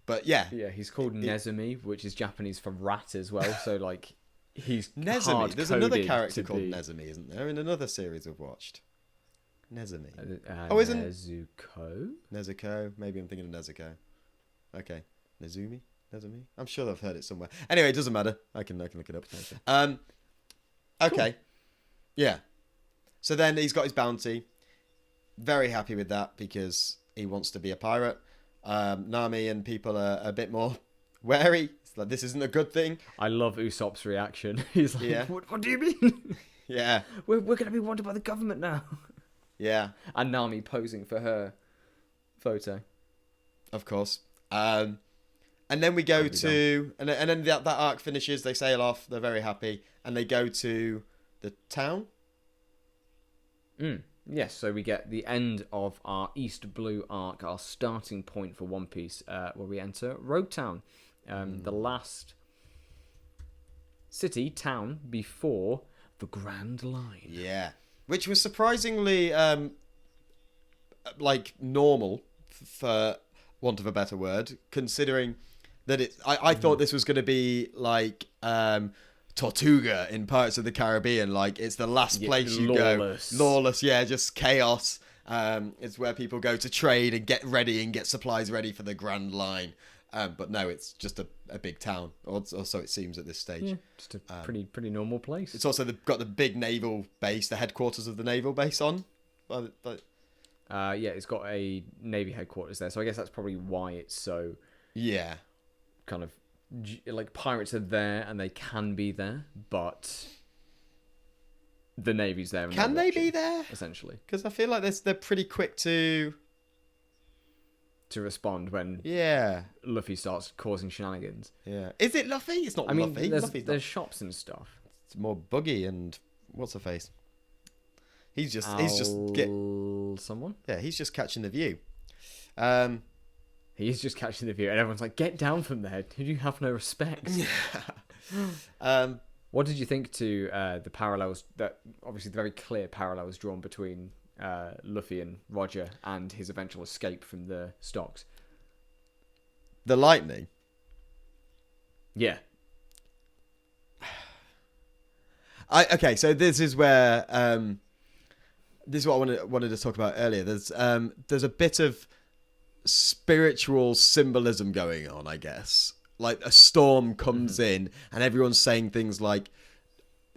Speaker 1: But yeah.
Speaker 2: Yeah, he's called Nezumi, which is Japanese for rat as well. So, like, he's
Speaker 1: Nezumi. There's another character called Nezumi, isn't there? In another series we've watched. Nezumi. Isn't
Speaker 2: Nezuko?
Speaker 1: Nezuko. Maybe I'm thinking of Nezuko. Okay. Nezumi? I'm sure I've heard it somewhere. Anyway, it doesn't matter. I can look it up. Okay. Cool. Yeah. So then he's got his bounty. Very happy with that because he wants to be a pirate. Nami and people are a bit more wary. It's like, this isn't a good thing.
Speaker 2: I love Usopp's reaction. He's like, what do you mean?
Speaker 1: Yeah.
Speaker 2: We're going to be wanted by the government now.
Speaker 1: Yeah.
Speaker 2: And Nami posing for her photo.
Speaker 1: Of course. And then we go to... And then that arc finishes. They sail off. They're very happy. And they go to the town.
Speaker 2: Yes, so we get the end of our East Blue arc, our starting point for One Piece, where we enter Loguetown. The last town before the Grand Line.
Speaker 1: Yeah. Which was surprisingly, normal, for want of a better word, considering that I thought this was going to be like Tortuga in Pirates of the Caribbean. Like, it's the last place you go. Lawless, yeah, just chaos. It's where people go to trade and get ready and get supplies ready for the Grand Line. But no, it's just a big town, or so it seems at this stage.
Speaker 2: Yeah, just a pretty normal place.
Speaker 1: It's also got the big naval base, the headquarters of the naval base on.
Speaker 2: Yeah, it's got a Navy headquarters there, so I guess that's probably why it's so...
Speaker 1: Yeah.
Speaker 2: Kind of, like, pirates are there and they can be there, but the Navy's there. And
Speaker 1: can they be there?
Speaker 2: Essentially.
Speaker 1: Because I feel like they're pretty quick to
Speaker 2: respond when Luffy starts causing shenanigans.
Speaker 1: Yeah. Is it Luffy? It's not Luffy.
Speaker 2: There's shops and stuff.
Speaker 1: It's more Buggy and what's her face? He's just
Speaker 2: someone?
Speaker 1: Yeah, he's just catching the view.
Speaker 2: He's just catching the view and everyone's like, get down from there. Did you have no respect? What did you think to the parallels, that obviously the very clear parallels drawn between Luffy and Roger and his eventual escape from the stocks?
Speaker 1: The lightning?
Speaker 2: Yeah.
Speaker 1: Okay, so this is where this is what I wanted to talk about earlier. There's a bit of spiritual symbolism going on, I guess. Like, a storm comes in and everyone's saying things like,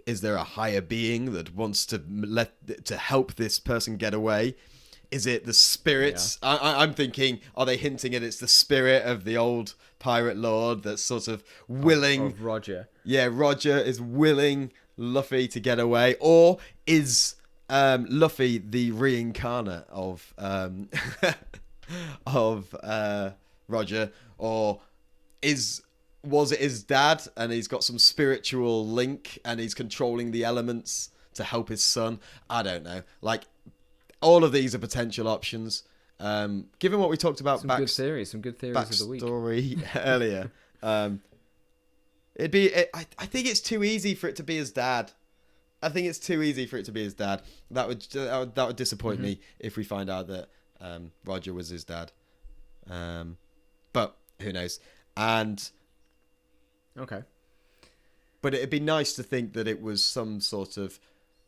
Speaker 1: is there a higher being that wants to help this person get away? Is it the spirits? Yeah. I'm thinking, are they hinting at it's the spirit of the old pirate lord that's sort of willing...
Speaker 2: Of Roger.
Speaker 1: Yeah, Roger is willing Luffy to get away. Or is Luffy the reincarnate of Roger? Or was it his dad and he's got some spiritual link and he's controlling the elements to help his son? I don't know. Like, all of these are potential options. Given what we talked about,
Speaker 2: some good theories of the week
Speaker 1: story earlier, I think it's too easy for it to be his dad. That would disappoint me if we find out that Roger was his dad. But who knows? And
Speaker 2: okay,
Speaker 1: but it'd be nice to think that it was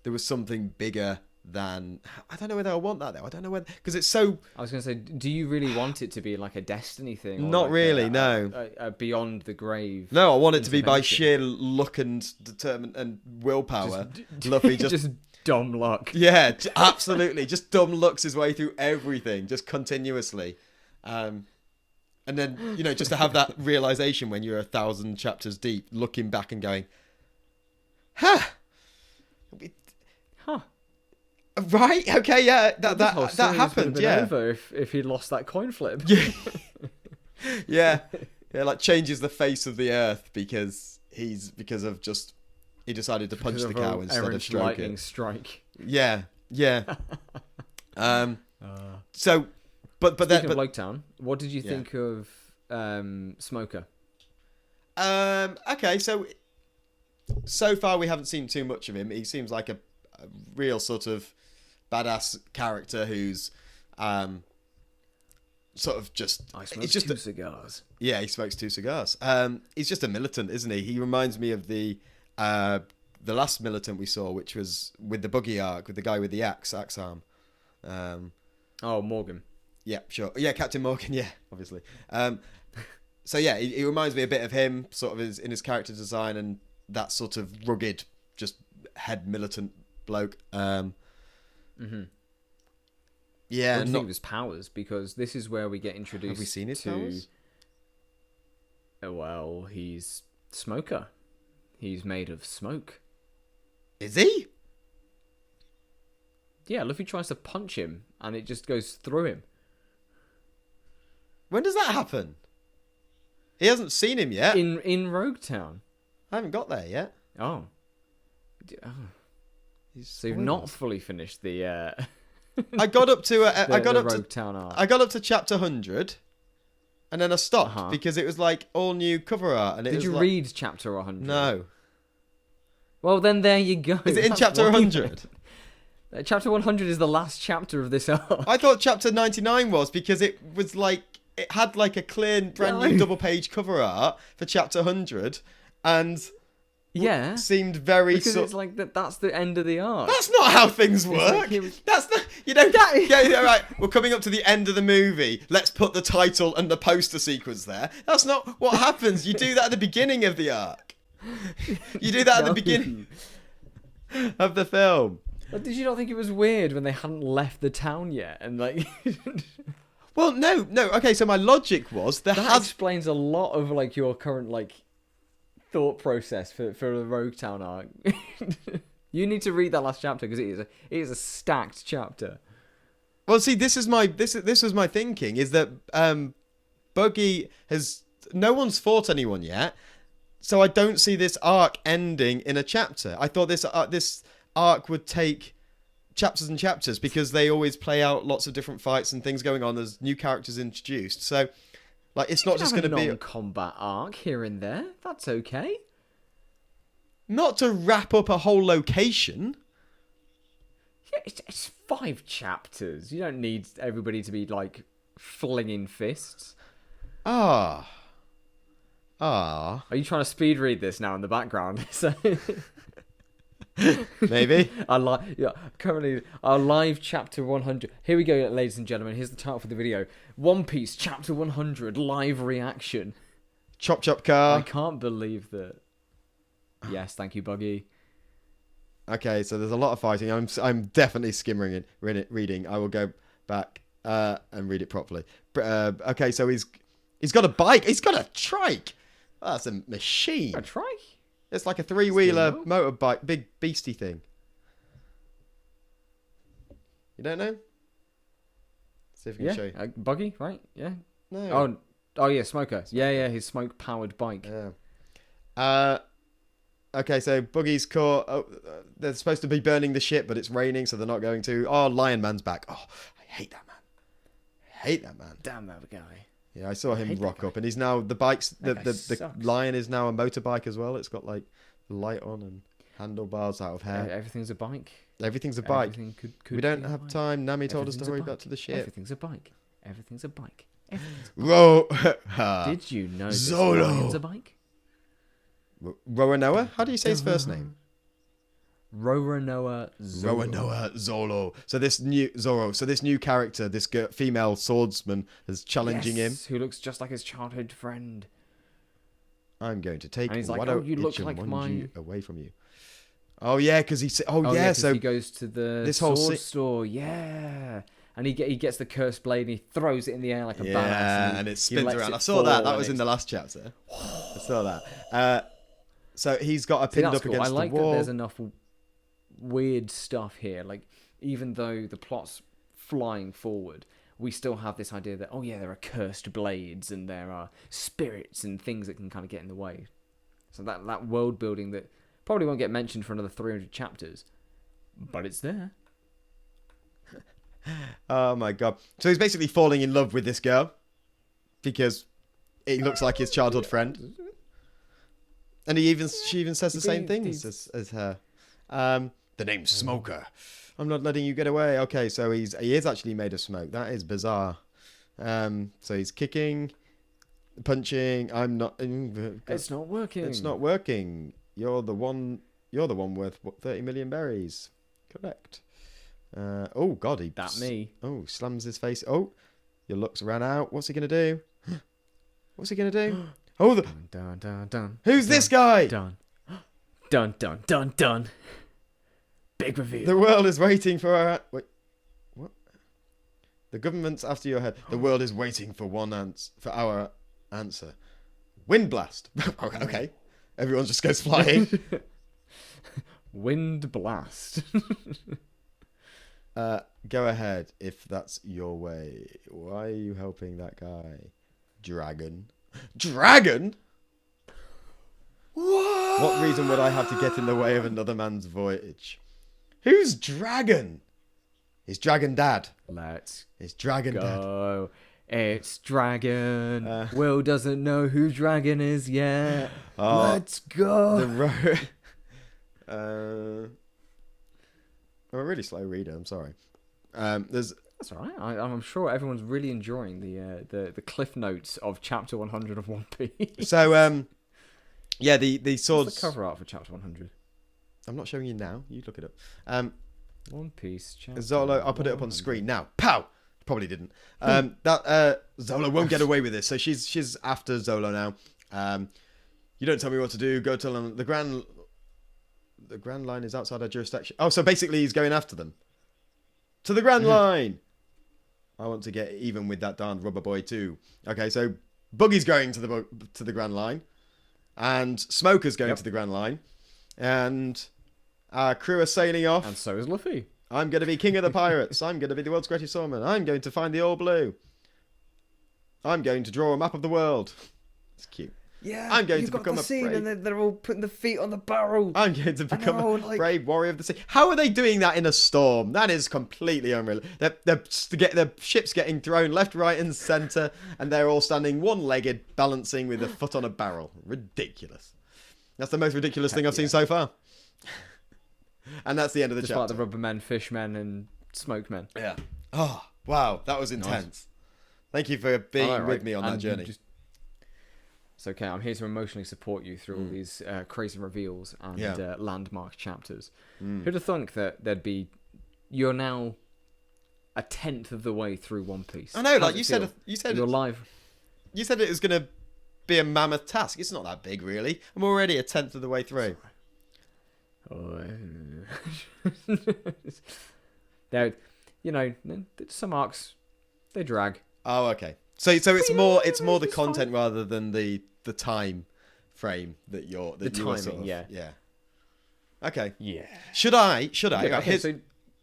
Speaker 1: there was something bigger than... I don't know whether I want that, though. I don't know whether... Because it's so...
Speaker 2: I was going to say, do you really want it to be like a Destiny thing? Or
Speaker 1: Not
Speaker 2: like
Speaker 1: really, no.
Speaker 2: A Beyond the Grave?
Speaker 1: No, I want it to be by sheer luck and determined and willpower. Luffy
Speaker 2: just dumb luck.
Speaker 1: Yeah, absolutely. Just dumb lucks his way through everything, just continuously. And then, just to have that realization when you're 1,000 chapters deep, looking back and going, huh. Right? Okay, yeah. That happened, yeah.
Speaker 2: Over if he'd lost that coin flip.
Speaker 1: Yeah. Yeah, like changes the face of the earth because he decided to punch the cow instead of stroke
Speaker 2: lightning
Speaker 1: it.
Speaker 2: Strike.
Speaker 1: Yeah. So, but
Speaker 2: speaking of Loguetown, what did you think of Smoker?
Speaker 1: Okay, so far we haven't seen too much of him. He seems like a real sort of badass character who's sort of just...
Speaker 2: I smoke two cigars.
Speaker 1: Yeah, he smokes 2 cigars. He's just a militant, isn't he? He reminds me of the last militant we saw, which was with the buggy arc, with the guy with the axe arm.
Speaker 2: Morgan.
Speaker 1: Yeah, sure. Yeah, Captain Morgan, yeah, obviously. So yeah, he reminds me a bit of him, sort of in his character design and that sort of rugged, just head militant bloke. Yeah,
Speaker 2: what do you think of his powers? Because this is where we get introduced.
Speaker 1: Have we seen his powers?
Speaker 2: Well, he's Smoker. He's made of smoke.
Speaker 1: Is he?
Speaker 2: Yeah, Luffy tries to punch him, and it just goes through him.
Speaker 1: When does that happen? He hasn't seen him yet.
Speaker 2: In Loguetown.
Speaker 1: I haven't got there yet.
Speaker 2: Oh. So you've not fully finished the...
Speaker 1: I got up to
Speaker 2: Loguetown arc.
Speaker 1: I got up to chapter 100, and then I stopped because it was like all new cover art. And
Speaker 2: did you read chapter 100?
Speaker 1: No.
Speaker 2: Well, then there you go.
Speaker 1: Is it in chapter 100?
Speaker 2: Chapter 100 is the last chapter of this arc.
Speaker 1: I thought chapter 99 was because it was like it had like a clear brand new double page cover art for chapter 100, and seemed very
Speaker 2: because it's like that's the end of the arc.
Speaker 1: That's not how things work. That's the yeah, right. We're coming up to the end of the movie. Let's put the title and the poster sequence there. That's not what happens. You do that at the beginning of the arc. You do that at the beginning of the film.
Speaker 2: Did you not think it was weird when they hadn't left the town yet and like?
Speaker 1: Well, no. Okay, so my logic was that
Speaker 2: explains a lot of like your current like thought process for the Loguetown arc. You need to read that last chapter because it is a stacked chapter.
Speaker 1: Well, see, this was my thinking is that Buggy no one's fought anyone yet, so I don't see this arc ending in a chapter. I thought this arc would take chapters and chapters because they always play out lots of different fights and things going on. There's new characters introduced, so like it's not just going to be a
Speaker 2: non-combat arc here and there. That's okay.
Speaker 1: Not to wrap up a whole location.
Speaker 2: Yeah, it's 5 chapters. You don't need everybody to be like flinging fists.
Speaker 1: Are
Speaker 2: you trying to speed read this now in the background?
Speaker 1: Maybe.
Speaker 2: Currently, our live chapter 100. Here we go, ladies and gentlemen. Here's the title for the video. One Piece chapter 100 live reaction.
Speaker 1: Chop chop car.
Speaker 2: I can't believe that. Yes, thank you, Buggy.
Speaker 1: Okay, so there's a lot of fighting. I'm definitely skimming it, reading. I will go back and read it properly. Okay, so he's got a bike. He's got a trike. Oh, that's a machine.
Speaker 2: A trike?
Speaker 1: It's like a 3-wheeler motorbike, big beastie thing. You don't know? See if I can show you.
Speaker 2: Buggy, right? Yeah.
Speaker 1: No.
Speaker 2: Oh yeah, Smoker. Yeah, his smoke-powered bike.
Speaker 1: Yeah. Okay, so Buggy's caught. Oh, they're supposed to be burning the ship, but it's raining, so they're not going to. Oh, Lion Man's back. Oh, I hate that man.
Speaker 2: Damn that guy.
Speaker 1: Yeah, I saw him rock up, and he's now the bike's the Lion is now a motorbike as well. It's got like the light on and handlebars out of hair.
Speaker 2: Everything's a bike.
Speaker 1: Everything's a bike.
Speaker 2: Everything could
Speaker 1: we don't have time. Nami told us to hurry back to the ship.
Speaker 2: Everything's a bike.
Speaker 1: Whoa!
Speaker 2: Did you know this
Speaker 1: Zolo.
Speaker 2: Lion's a bike?
Speaker 1: Roanoa? How do you say his first name?
Speaker 2: Roronoa Zoro.
Speaker 1: Roronoa Zoro. So this new character, this female swordsman, is challenging him.
Speaker 2: Who looks just like his childhood friend.
Speaker 1: I'm going to take
Speaker 2: And he's like,
Speaker 1: Wado
Speaker 2: you look like
Speaker 1: Ichimonji away from you. Oh yeah, because he said, so
Speaker 2: he goes to the sword store, yeah, and he gets the cursed blade and he throws it in the air like a badass,
Speaker 1: and it spins around. I saw that. That was in the last chapter. I saw that. So he's got a pinned up against the wall.
Speaker 2: I like that there's enough weird stuff here. Like, even though the plot's flying forward, we still have this idea that, there are cursed blades and there are spirits and things that can kind of get in the way. So that world building that probably won't get mentioned for another 300 chapters, but it's there.
Speaker 1: Oh my god. So he's basically falling in love with this girl because it looks like his childhood friend. And she even says the same things as her. The name's Smoker. I'm not letting you get away. Okay, so he is actually made of smoke. That is bizarre. So he's kicking, punching. I'm not.
Speaker 2: It's not working.
Speaker 1: It's not working. You're the one worth 30 million berries. Correct. Oh god,
Speaker 2: me.
Speaker 1: Oh, slams his face. Oh, your looks ran out. What's he gonna do? What's he gonna do? Oh,
Speaker 2: dun, dun, dun,
Speaker 1: who's this guy?
Speaker 2: Dun, dun, dun, dun, dun. Big reveal.
Speaker 1: The world is waiting for our... Wait, what? The government's after your head. The world is waiting for our answer. Wind blast. Okay. Everyone just goes flying.
Speaker 2: Wind blast.
Speaker 1: Go ahead if that's your way. Why are you helping that guy? Dragon. Dragon? What reason would I have to get in the way of another man's voyage? Who's Dragon? It's Dragon Dad. It's Dragon
Speaker 2: go. Dad. It's Dragon. Will doesn't know who Dragon is yet. Let's go.
Speaker 1: I'm a really slow reader. I'm sorry. That's
Speaker 2: all right. I'm sure everyone's really enjoying the cliff notes of Chapter 100 of One Piece.
Speaker 1: So the swords.
Speaker 2: What's the cover art for Chapter 100?
Speaker 1: I'm not showing you now. You look it up.
Speaker 2: One Piece.
Speaker 1: Zolo, I'll put it up on the screen now. Pow! Probably didn't. Zolo won't get away with this. So she's after Zolo now. You don't tell me what to do. Go tell them the Grand Line is outside our jurisdiction. Oh, so basically he's going after them. To the Grand Line! I want to get even with that darned rubber boy too. Okay, so Boogie's going to the Grand Line. And Smoker's going to the Grand Line. And our crew are sailing off.
Speaker 2: And so is Luffy.
Speaker 1: I'm going to be king of the pirates. I'm going to be the world's greatest swordman. I'm going to find the All Blue. I'm going to draw a map of the world. It's cute.
Speaker 2: Yeah,
Speaker 1: I'm going to become a
Speaker 2: scene
Speaker 1: brave...
Speaker 2: and they're all putting the feet on the barrel.
Speaker 1: I'm going to become a brave warrior of the sea. How are they doing that in a storm? That is completely unreal. The ship's getting thrown left, right, and centre, and they're all standing one-legged, balancing with a foot on a barrel. Ridiculous. That's the most ridiculous thing I've seen so far. And that's the end of the chapter.
Speaker 2: Just like the rubbermen, fishmen, and smokemen.
Speaker 1: Yeah. Oh, wow. That was intense. Nice. Thank you for being with me on that journey.
Speaker 2: It's okay. I'm here to emotionally support you through all these crazy reveals and landmark chapters. Who'd have thunk that you're now a tenth of the way through One Piece?
Speaker 1: I know. Like you said,
Speaker 2: you're live.
Speaker 1: You said it was going to be a mammoth task. It's not that big, really. I'm already a tenth of the way through.
Speaker 2: Some arcs they drag.
Speaker 1: Oh, okay. So it's more the content rather than the time frame that you're
Speaker 2: the timing.
Speaker 1: Sort of, yeah. Okay.
Speaker 2: Yeah.
Speaker 1: Should I?
Speaker 2: Okay,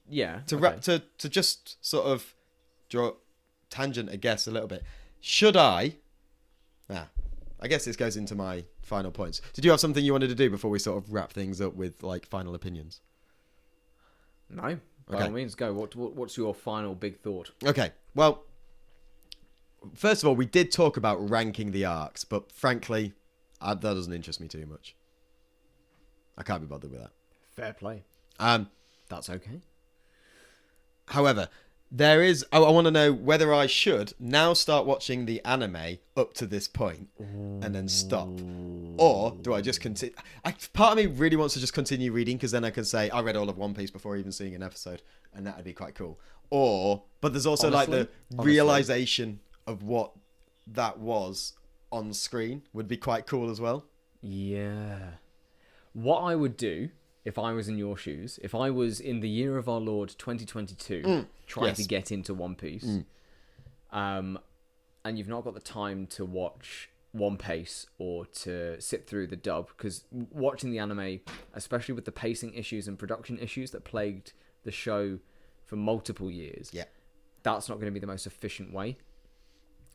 Speaker 1: To just sort of draw tangent, I guess, a little bit. Should I? I guess this goes into my final points. Did you have something you wanted to do before we sort of wrap things up with like final opinions?
Speaker 2: No. By all means, go. What's your final big thought?
Speaker 1: Okay. Well, first of all, we did talk about ranking the arcs, but frankly, that doesn't interest me too much. I can't be bothered with that.
Speaker 2: Fair play. That's okay.
Speaker 1: However, There is. I want to know whether I should now start watching the anime up to this point and then stop, or do I just continue? Part of me really wants to just continue reading because then I can say I read all of One Piece before even seeing an episode, and that would be quite cool. But there's also like the realization of what that was on screen would be quite cool as well.
Speaker 2: Yeah. What I would do if I was in your shoes, if I was in the year of our Lord 2022 trying to get into One Piece, and you've not got the time to watch One Piece or to sit through the dub, because watching the anime, especially with the pacing issues and production issues that plagued the show for multiple years, that's not going to be the most efficient way.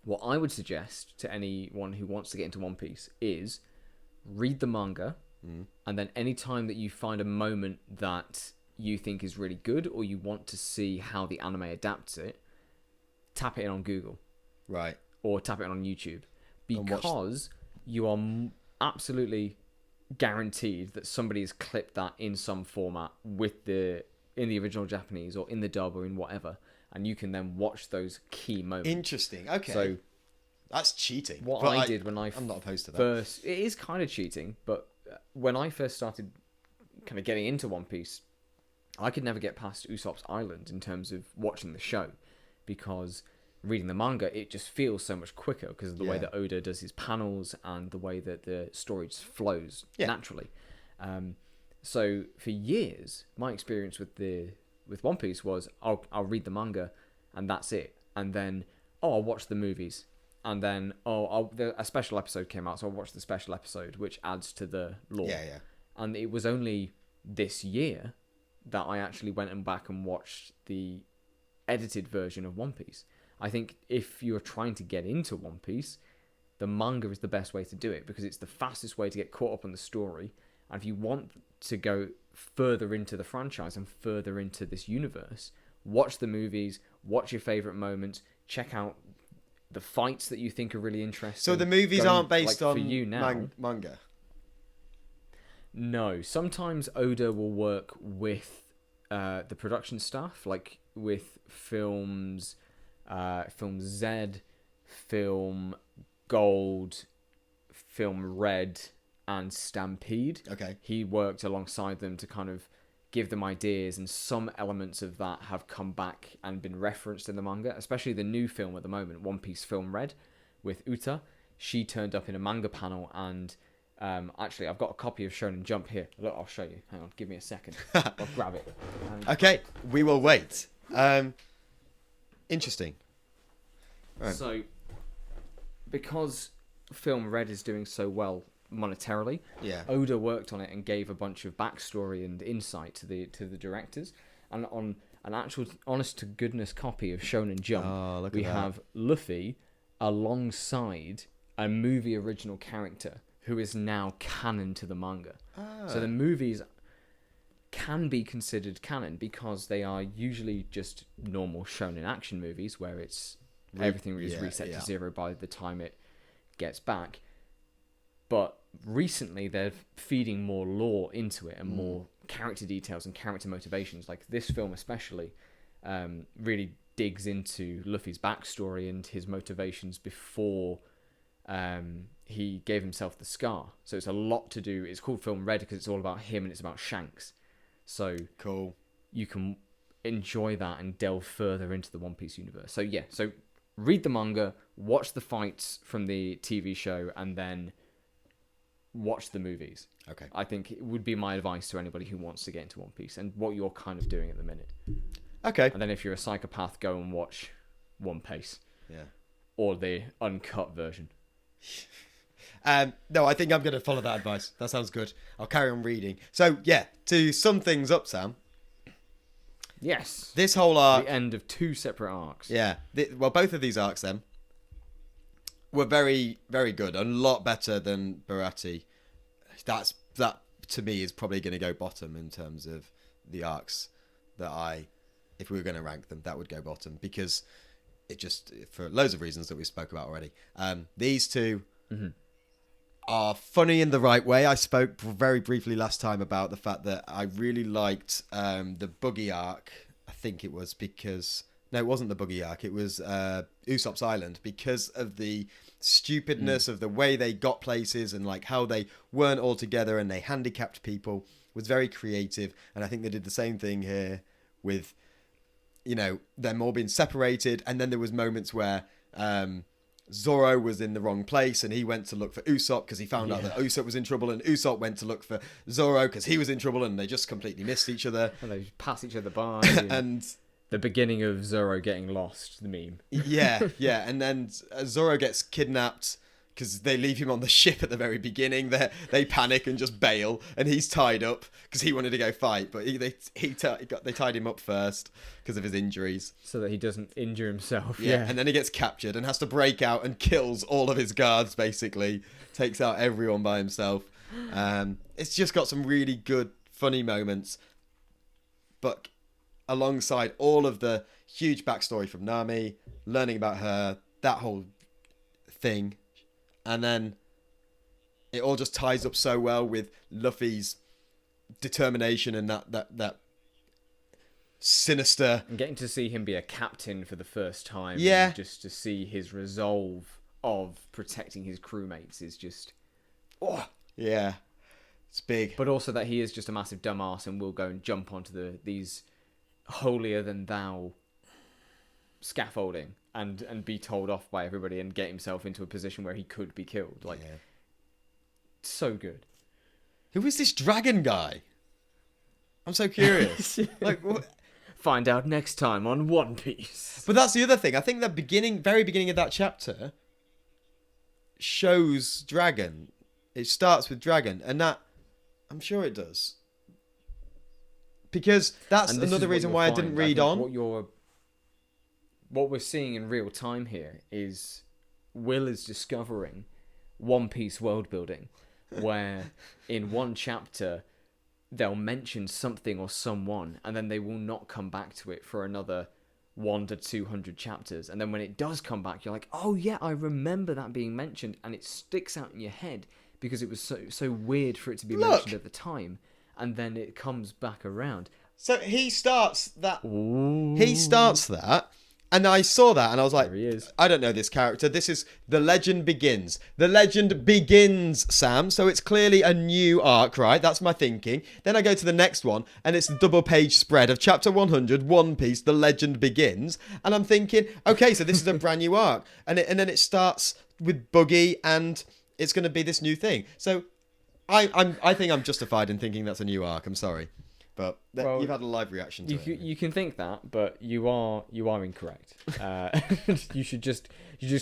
Speaker 2: What I would suggest to anyone who wants to get into One Piece is read the manga, and then any time that you find a moment that you think is really good or you want to see how the anime adapts it, tap it in on Google.
Speaker 1: Right.
Speaker 2: Or tap it in on YouTube. Because you are absolutely guaranteed that somebody has clipped that in some format in the original Japanese or in the dub or in whatever, and you can then watch those key moments.
Speaker 1: Interesting. Okay.
Speaker 2: So
Speaker 1: that's cheating.
Speaker 2: I did when
Speaker 1: I'm not opposed to that.
Speaker 2: First, it is kind of cheating, but when I first started kind of getting into One Piece, I could never get past Usopp's Island in terms of watching the show, because reading the manga, it just feels so much quicker because of the way that Oda does his panels and the way that the story just flows naturally. So for years, my experience with One Piece was I'll read the manga and that's it, and then I'll watch the movies. And then, a special episode came out, so I watched the special episode, which adds to the lore.
Speaker 1: Yeah.
Speaker 2: And it was only this year that I actually went back and watched the edited version of One Piece. I think if you're trying to get into One Piece, the manga is the best way to do it, because it's the fastest way to get caught up on the story. And if you want to go further into the franchise and further into this universe, watch the movies, watch your favourite moments, check out the fights that you think are really interesting.
Speaker 1: So the movies aren't based on manga?
Speaker 2: No. Sometimes Oda will work with the production staff, like with films, Film Z, Film Gold, Film Red, and Stampede.
Speaker 1: Okay.
Speaker 2: He worked alongside them to kind of give them ideas, and some elements of that have come back and been referenced in the manga, especially the new film at the moment, One Piece Film Red, with Uta. She turned up in a manga panel, and actually I've got a copy of Shonen Jump here. Look, I'll show you. Hang on, give me a second. I'll grab it.
Speaker 1: Okay, we will wait. Interesting. Right.
Speaker 2: So, because Film Red is doing so well monetarily, Oda worked on it and gave a bunch of backstory and insight to the directors. And on an actual honest to goodness copy of Shonen Jump, we have Luffy alongside a movie original character who is now canon to the manga. So the movies can be considered canon because they are usually just normal shonen action movies where it's everything is reset to zero by the time it gets back. But recently, they're feeding more lore into it and more character details and character motivations. Like this film especially really digs into Luffy's backstory and his motivations before he gave himself the scar. So it's a lot to do. It's called Film Red because it's all about him and it's about Shanks. So
Speaker 1: cool.
Speaker 2: You can enjoy that and delve further into the One Piece universe. So yeah, so read the manga, watch the fights from the TV show, and then watch the movies.
Speaker 1: Okay.
Speaker 2: I think it would be my advice to anybody who wants to get into One Piece and what you're kind of doing at the minute.
Speaker 1: Okay.
Speaker 2: And then if you're a psychopath, go and watch One Piece.
Speaker 1: Yeah.
Speaker 2: Or the uncut version.
Speaker 1: No, I think I'm going to follow that advice. That sounds good. I'll carry on reading. So, yeah, to sum things up, Sam.
Speaker 2: Yes.
Speaker 1: This whole arc...
Speaker 2: The end of two separate arcs.
Speaker 1: Yeah. Well, both of these arcs, then, were very, very good. A lot better than Bharati. That, to me, is probably going to go bottom in terms of the arcs that if we were going to rank them, that would go bottom. Because it just, for loads of reasons that we spoke about already. These two... Mm-hmm. are funny in the right way. I spoke very briefly last time about the fact that I really liked the Buggy arc. I think it was because No, it wasn't the Buggy arc. It was Usopp's Island, because of the stupidness of the way they got places and like how they weren't all together and they handicapped people. Was very creative, and I think they did the same thing here with, you know, them all being separated, and then there was moments where Zoro was in the wrong place and he went to look for Usopp because he found out that Usopp was in trouble, and Usopp went to look for Zoro because he was in trouble, and they just completely missed each other.
Speaker 2: And they pass each other by.
Speaker 1: And
Speaker 2: the beginning of Zoro getting lost, the meme.
Speaker 1: yeah, and then Zoro gets kidnapped because they leave him on the ship at the very beginning. They panic and just bail, and he's tied up because he wanted to go fight, but they tied him up first because of his injuries,
Speaker 2: so that he doesn't injure himself.
Speaker 1: Yeah, and then he gets captured and has to break out and kills all of his guards. Basically, takes out everyone by himself. It's just got some really good, funny moments, but alongside all of the huge backstory from Nami, learning about her, that whole thing. And then it all just ties up so well with Luffy's determination and that sinister...
Speaker 2: And getting to see him be a captain for the first time.
Speaker 1: Yeah.
Speaker 2: And just to see his resolve of protecting his crewmates is just...
Speaker 1: Oh, yeah. It's big.
Speaker 2: But also that he is just a massive dumbass and will go and jump onto these holier-than-thou scaffolding and be told off by everybody and get himself into a position where he could be killed. Like, so good.
Speaker 1: Who is this dragon guy? I'm so curious. Like, what?
Speaker 2: Find out next time on One Piece.
Speaker 1: But that's the other thing. I think the very beginning of that chapter shows Dragon. It starts with Dragon, and that, I'm sure it does. Because that's another reason why I didn't read on.
Speaker 2: What we're seeing in real time here is Will is discovering One Piece world building, where in one chapter they'll mention something or someone, and then they will not come back to it for another 100 to 200 chapters. And then when it does come back, you're like, oh yeah, I remember that being mentioned, and it sticks out in your head because it was so weird for it to be mentioned at the time, and then it comes back around.
Speaker 1: So he starts that. Ooh. He starts that. And I saw that and I was like, I don't know this character. This is The Legend Begins. The Legend Begins, Sam. So it's clearly a new arc, right? That's my thinking. Then I go to the next one and it's the double page spread of chapter 100, One Piece, The Legend Begins. And I'm thinking, okay, so this is a brand new arc. And then it starts with Buggy and it's going to be this new thing. So I think I'm justified in thinking that's a new arc. I'm sorry. But you've had a live reaction to it.
Speaker 2: You can think that, but you are incorrect. You should just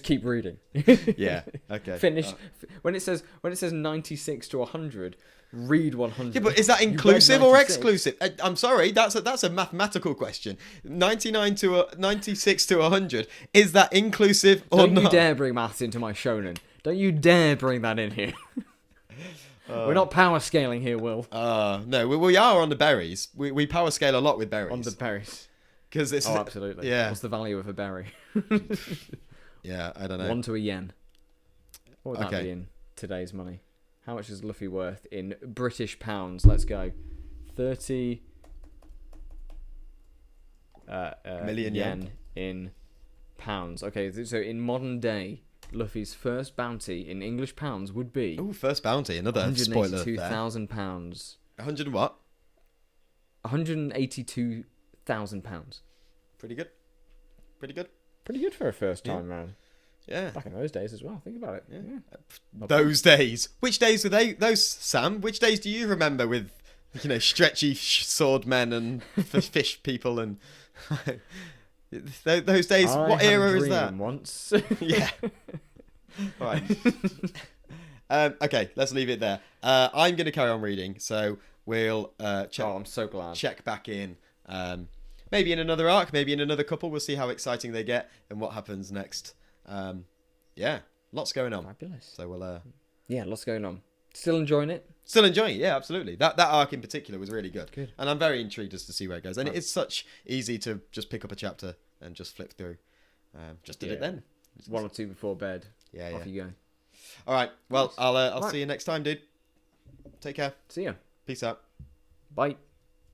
Speaker 2: keep reading.
Speaker 1: Yeah. Okay.
Speaker 2: Finish when it says 96 to 100. Read 100.
Speaker 1: Yeah, but is that inclusive or exclusive? I'm sorry, that's a mathematical question. 96 to 100. Is that inclusive or not?
Speaker 2: Don't you dare bring maths into my shonen. Don't you dare bring that in here. We're not power scaling here, Will.
Speaker 1: No, we are on the berries. We power scale a lot with berries.
Speaker 2: On the berries.
Speaker 1: Because it's
Speaker 2: absolutely.
Speaker 1: Yeah.
Speaker 2: What's the value of a berry?
Speaker 1: Yeah, I don't know.
Speaker 2: 1 to a yen. What would that be in today's money? How much is Luffy worth in British pounds? Let's go. 30
Speaker 1: million yen
Speaker 2: in pounds. Okay, so in modern day, Luffy's first bounty in English pounds would be...
Speaker 1: Oh, first bounty. Another spoiler there.
Speaker 2: £182,000.
Speaker 1: 100 what?
Speaker 2: £182,000.
Speaker 1: Pretty good. Pretty good.
Speaker 2: Pretty good for a first time round.
Speaker 1: Yeah.
Speaker 2: Back in those days as well. Think about it. Yeah.
Speaker 1: Those days. Which days were those, Sam? Which days do you remember with, stretchy sword men and fish people and... Those days, what era is that?
Speaker 2: Once.
Speaker 1: Yeah. All right. Okay, let's leave it there. I'm going to carry on reading, so we'll check.
Speaker 2: Oh, I'm so glad.
Speaker 1: Check back in. Maybe in another arc, maybe in another couple. We'll see how exciting they get and what happens next. Yeah, lots going on.
Speaker 2: Fabulous.
Speaker 1: So we'll.
Speaker 2: Yeah, lots going on. Still enjoying it?
Speaker 1: Still enjoying it, yeah, absolutely. That arc in particular was really good. And I'm very intrigued as to see where it goes. And it's such easy to just pick up a chapter and just flip through. Just did it then.
Speaker 2: 1 or 2 before bed.
Speaker 1: Yeah,
Speaker 2: Off you go.
Speaker 1: All right. Well, I'll see you next time, dude. Take care.
Speaker 2: See ya.
Speaker 1: Peace out.
Speaker 2: Bye.